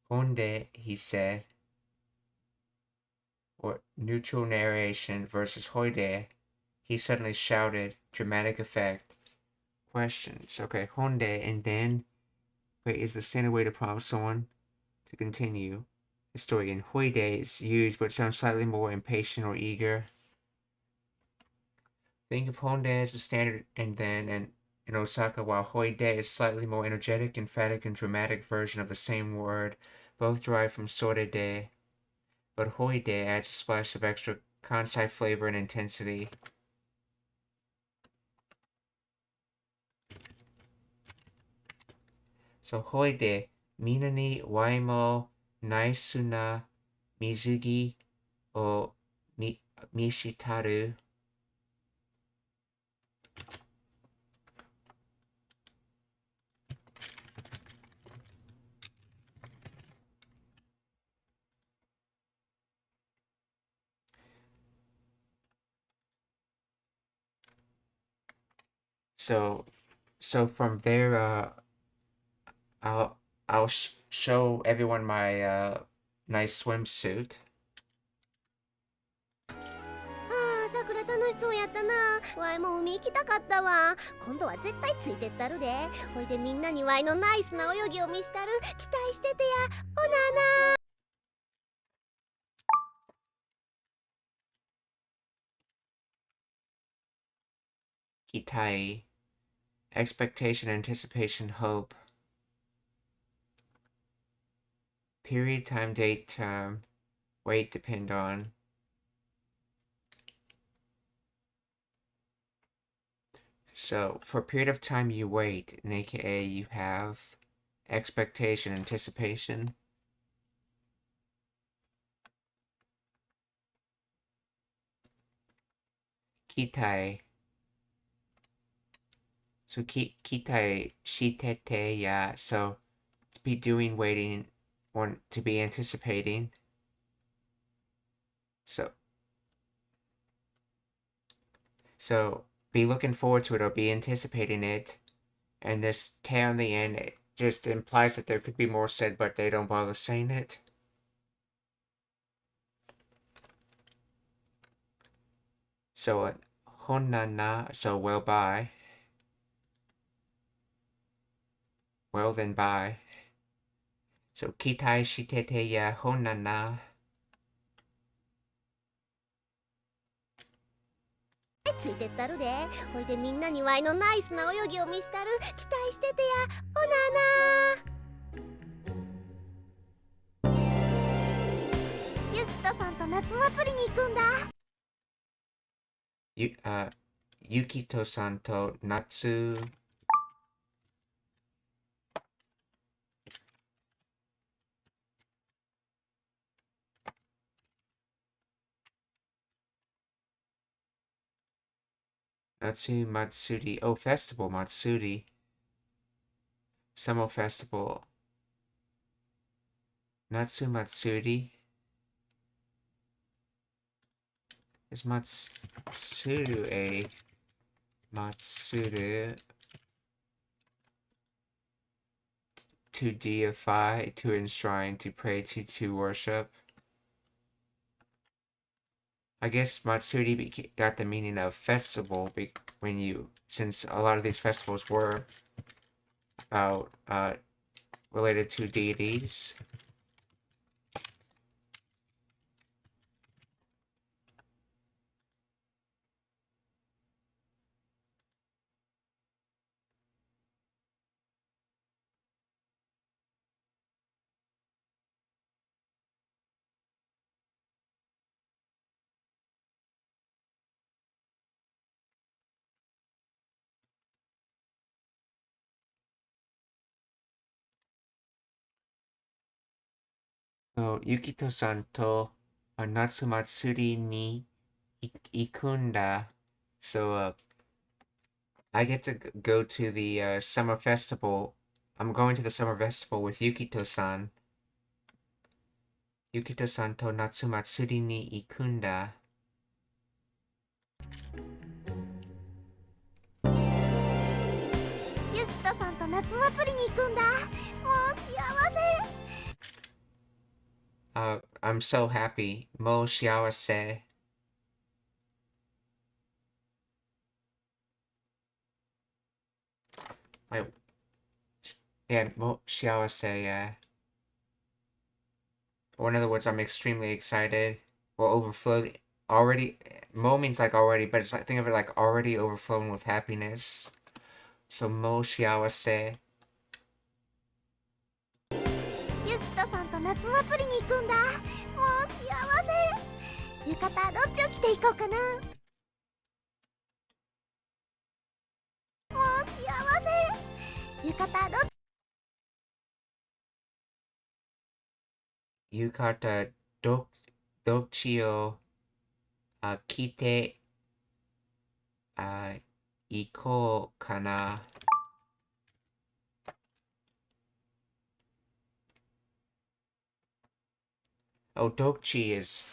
Honde, he said. Or neutral narration versus hoide. He suddenly shouted. Dramatic effect. Questions. Okay, honde, and then, wait, is the standard way to prompt someone to continue the story. In hoide is used, but sounds slightly more impatient or eager. Think of Honda as the standard and then in Osaka, while Hoide is slightly more energetic, emphatic, and dramatic version of the same word, both derived from Sorede. But Hoide adds a splash of extra Kansai flavor and intensity. So Hoide, Mina ni waimo naisu na mizugi o mishitaru. So from there, I'll show everyone my nice swimsuit. さくら楽しそうやったな。わいも海行きたかったわ。今度は絶対ついてったるで。ほいでみんなにわいのナイスな泳ぎを見したる。期待しててや。ほなな。Kitai, expectation, anticipation, hope. Period, time, date, term, weight depend on. So for a period of time you wait, and aka you have expectation, anticipation. Kitai. So kitai shitete ya. So to be doing waiting or to be anticipating. So be looking forward to it or be anticipating it. And this te on the end, it just implies that there could be more said, but they don't bother saying it. So honana, so well bye. Well then bye. So kitai shitete ya honana. ついてったるで。ほいでみんなにわいのナイスな泳ぎを見したる。期待しててや。ほなな。ゆきとさんと夏祭りに行くんだ。Yukito-san to Natsu. Natsu Matsuri. Oh, festival Matsuri. Summer festival. Natsu Matsuri. Is Matsuru a Matsuru to deify, to enshrine, to pray to worship? I guess Matsuri got the meaning of festival since a lot of these festivals were about related to deities. So Yukito-san to Natsu Matsuri ni ikunda. So I get to go to the summer festival. I'm going to the summer festival with Yukito-san. Yukito-san to Natsu Matsuri ni ikunda. ゆきとさんと夏祭りに行くんだ。もう幸せ。I'm so happy. Mo shiawase. Wait. Yeah, mo shiawase, yeah. Or in other words, I'm extremely excited. Or already. Mo means like already, but it's like, think of it like already overflowing with happiness. So mo shiawase. ゆきとさんと夏祭りに行くんだ。もう幸せ。浴衣どっちを着ていこうかな。もう幸せ。浴衣どっ Yukata dokchi o kite ikou kana. Oh, dokchi is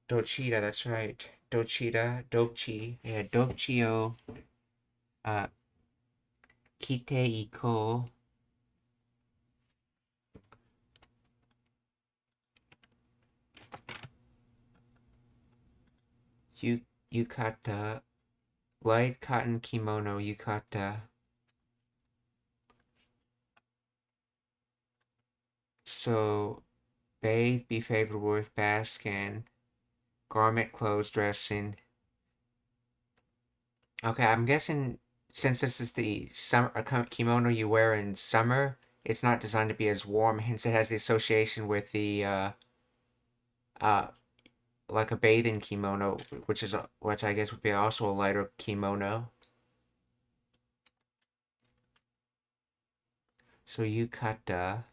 dochita, that's right. Dochita, dokchi. Yeah, dokchi o kite ikou. Yukata, light cotton kimono yukata. So, bathe, be favored with, bask in, garment, clothes, dressing. Okay, I'm guessing since this is the summer kimono you wear in summer, it's not designed to be as warm. Hence, it has the association with the like a bathing kimono, which I guess would be also a lighter kimono. So yukata.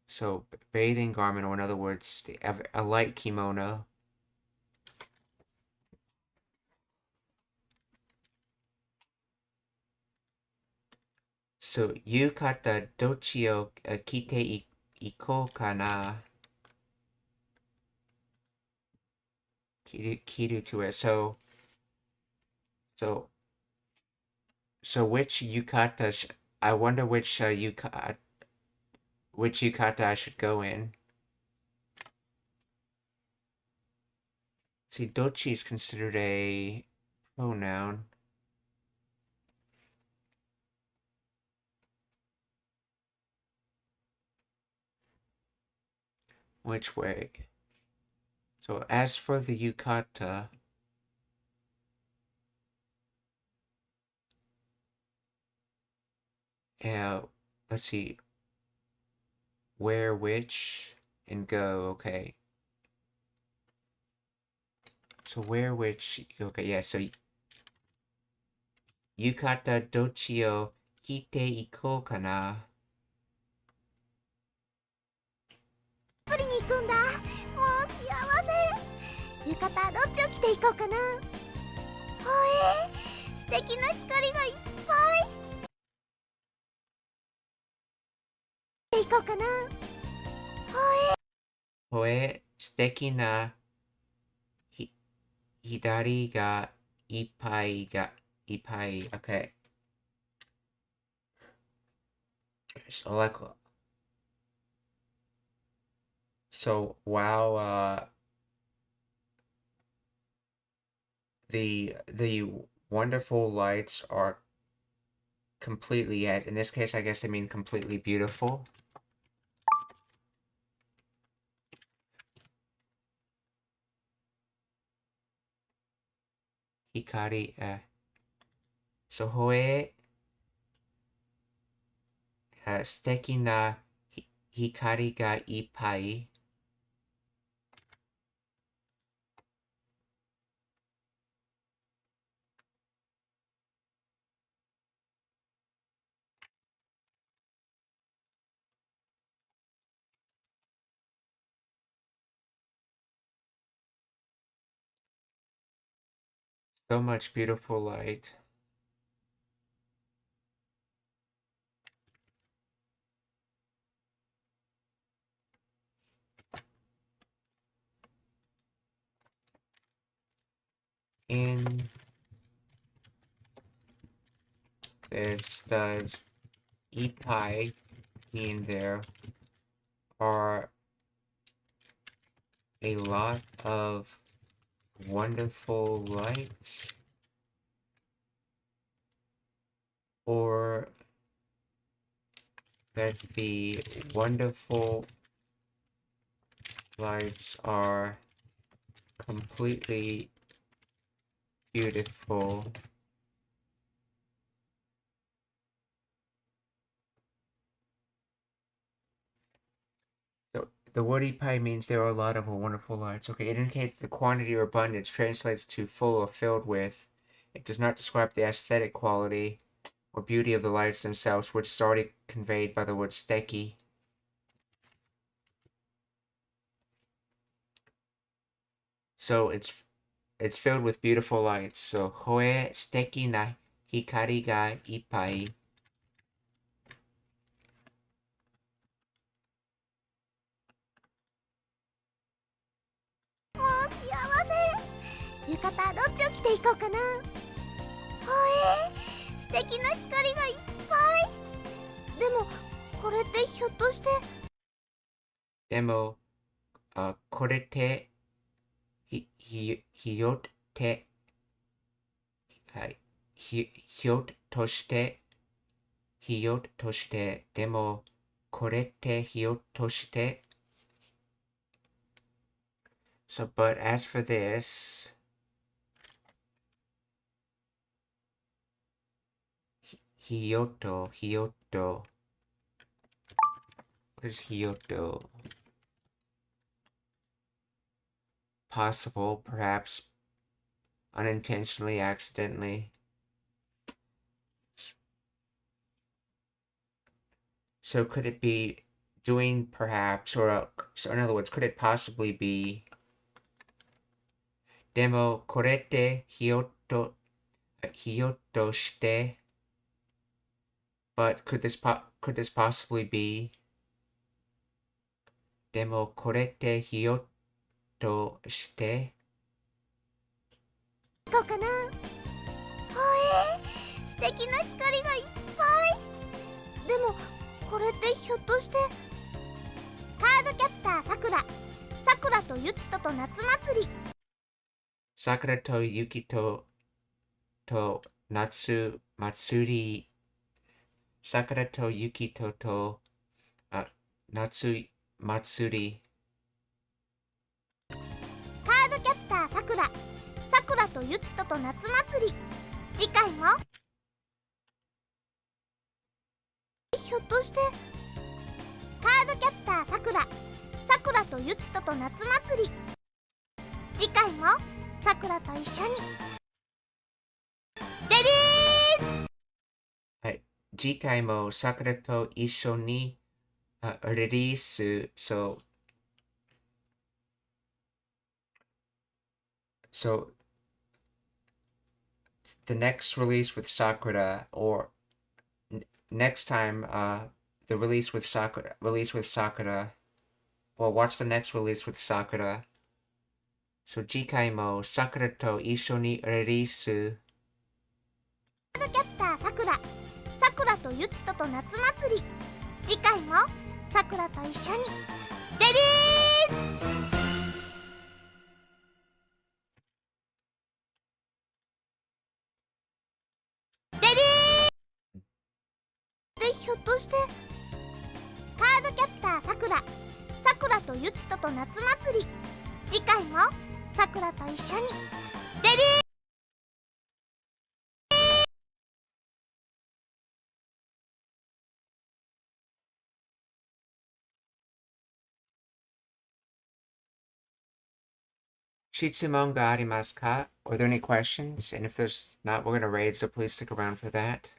So bathing garment, or in other words, a light kimono. So yukata dochi o kite ikou kana. Kiru to it. So which yukata? I wonder which yukata I should go in. See, dochi is considered a pronoun. Which way? So as for the yukata, let's see. Wear which and go, okay. So wear which, okay, yeah, so yukata dochi o kite ikou kana. 祭りに行くんだ。もう幸せ。浴衣どっちを着ていこうかな。ほえ、素敵な光がいっぱい。着ていこうかな。ほえ、素敵な左がいっぱい。Okay. So like, so wow, the wonderful lights are completely, in this case, I guess I mean completely beautiful. Hikari, so hoe, 素敵な光がいっぱい。So much beautiful light. And there's the ipai in there are a lot of wonderful lights, or that the wonderful lights are completely beautiful. So the word ipai means there are a lot of wonderful lights. Okay, it indicates the quantity or abundance, translates to full or filled with. It does not describe the aesthetic quality or beauty of the lights themselves, which is already conveyed by the word steki. So it's filled with beautiful lights. So hoe steki na hikari ga ippai. もう幸せ。浴衣どっちを着ていこうかな。素敵な光がいっぱい。でもこれってひょっとして。でも、これってひよって、はい、ひょっとして、でも、これってひょっとして。So, but as for this, Hyoto. What is Hyoto? Possible, perhaps unintentionally, accidentally. So could it be doing perhaps, or so in other words, could it possibly be demo korete hyoto shite? But could this possibly be demo korete hyoto shite? 行こうかな。素敵な光がいっぱい。でもこれってひょっとして。カードキャプターさくら。さくらとゆきとと夏祭り。Sakura to Yukito to Natsu Matsuri. Sakura to Yukito to Natsu Matsuri. カードキャプターさくら。さくらとゆきとと夏祭り。次回も。ひょっとして。カードキャプターさくら。さくらとゆきとと夏祭り。次回もさくらと一緒に。レディース。はい。次回も桜と一緒にリリース。So the next release with Sakura, or next time the release with Sakura, well, watch the next release with Sakura. So 次回も桜と一緒にリリース。カードキャプターさくら。さくらとゆきとと夏祭り。次回もさくらと一緒に。レディース。でひょっとして。カードキャプターさくら。さくらとゆきとと夏祭り。次回もさくらと一緒に。レディー。質問がありますか? Are there any questions? And if there's not, we're going to raid, so please stick around for that.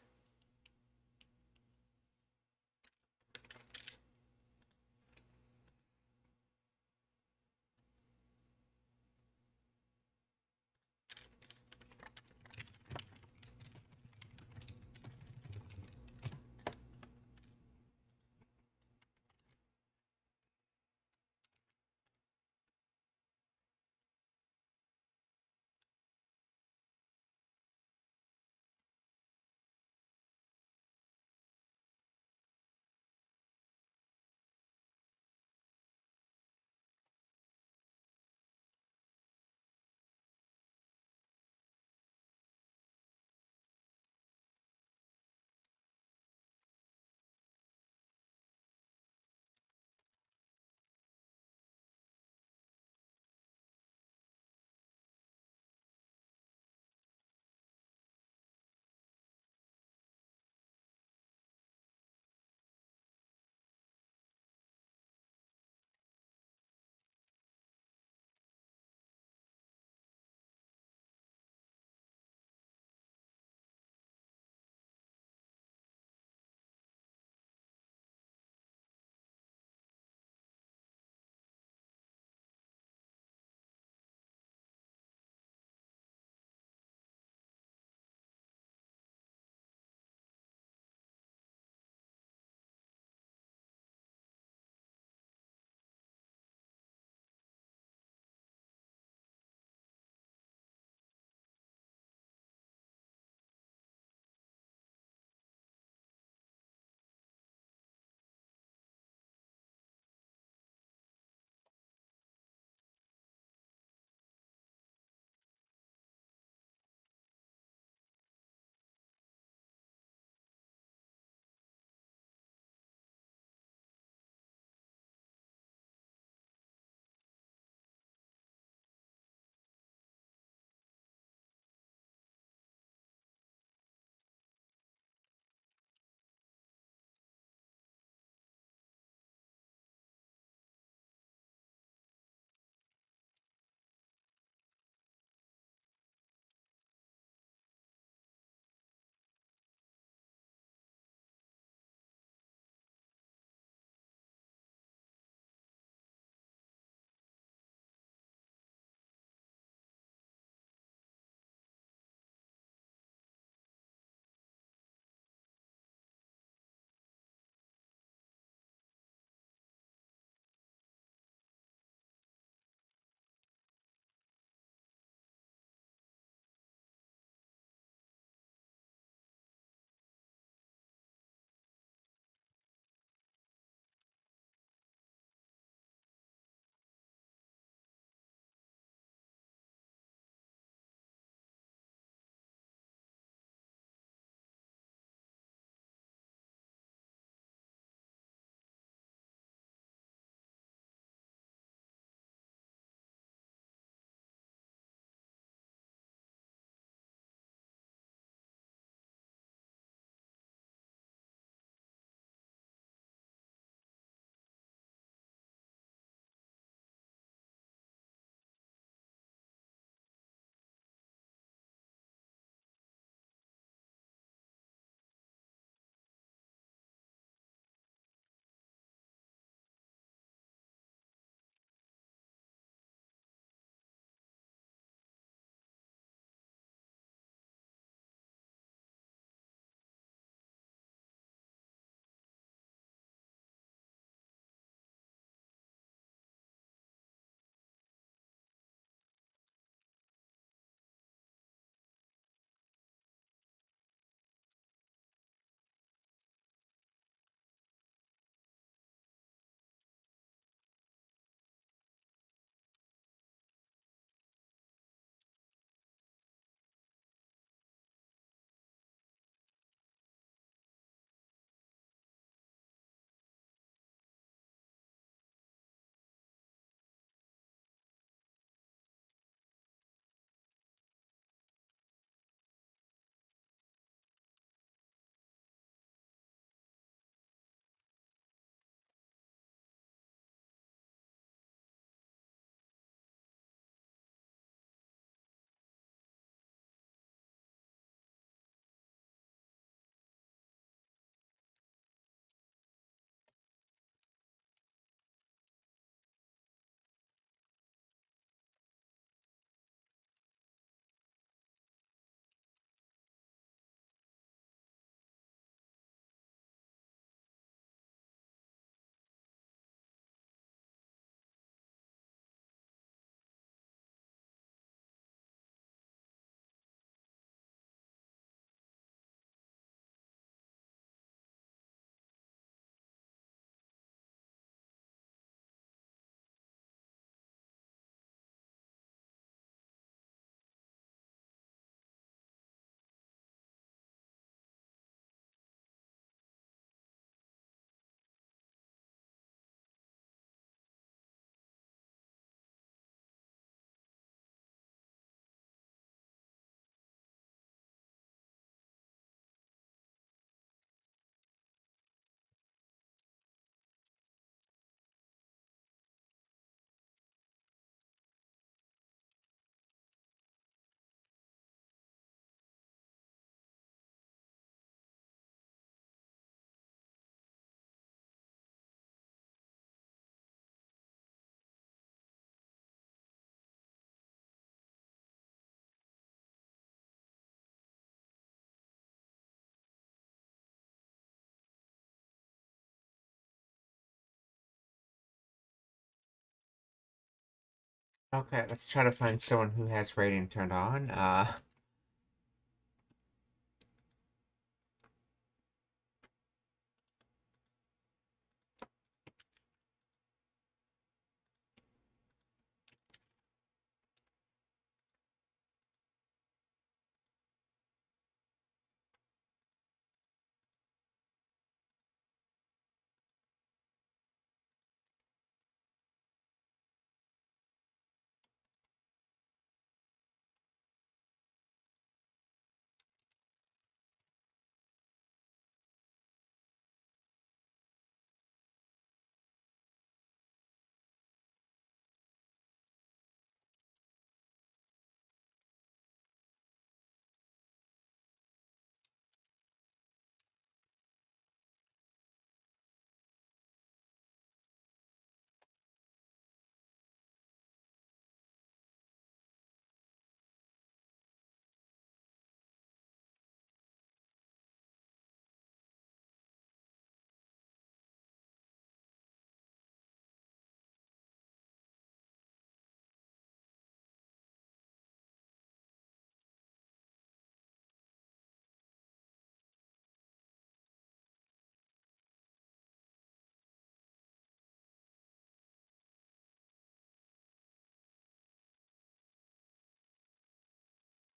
Okay, let's try to find someone who has rating turned on.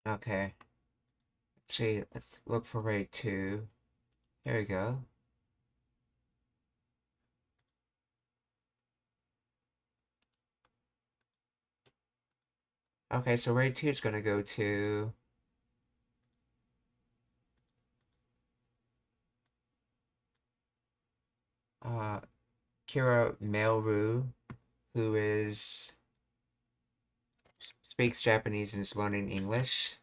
Okay. Let's see. Let's look for rate 2. Here we go. Okay, so rate 2 is going to go to uh, Kira Melru, who speaks Japanese and is learning English.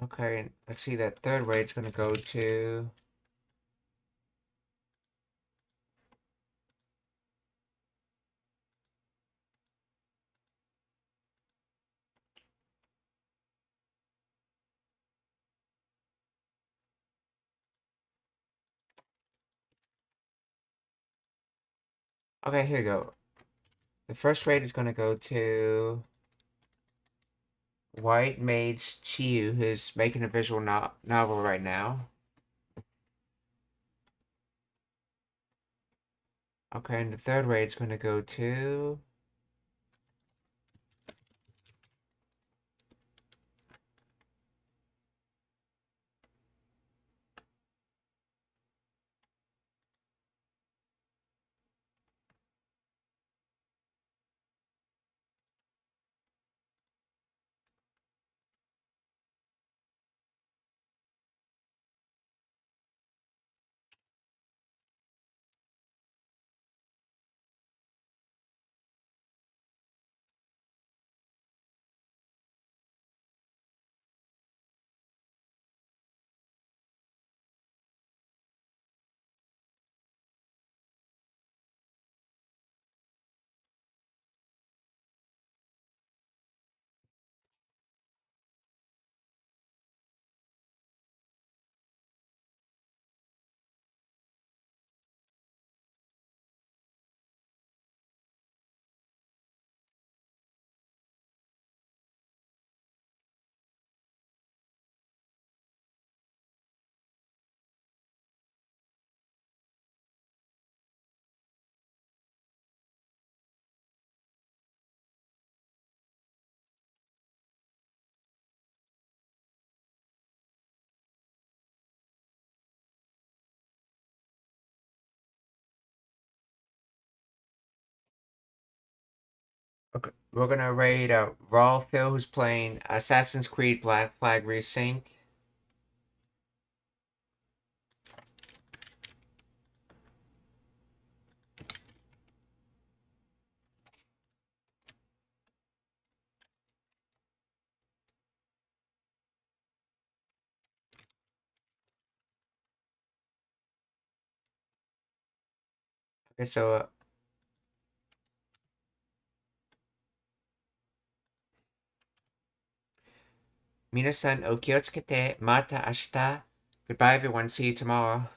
Okay, and let's see, that third rate's going to go to okay, here we go. The first rate is going to go to White Mage Chiyu, who's making a visual novel right now. Okay, and the third rate's going to go to Okay, we're gonna raid Raw Phil, who's playing Assassin's Creed Black Flag Resync. Okay, so minasan o kyotsukete, mata ashita. Goodbye everyone, see you tomorrow.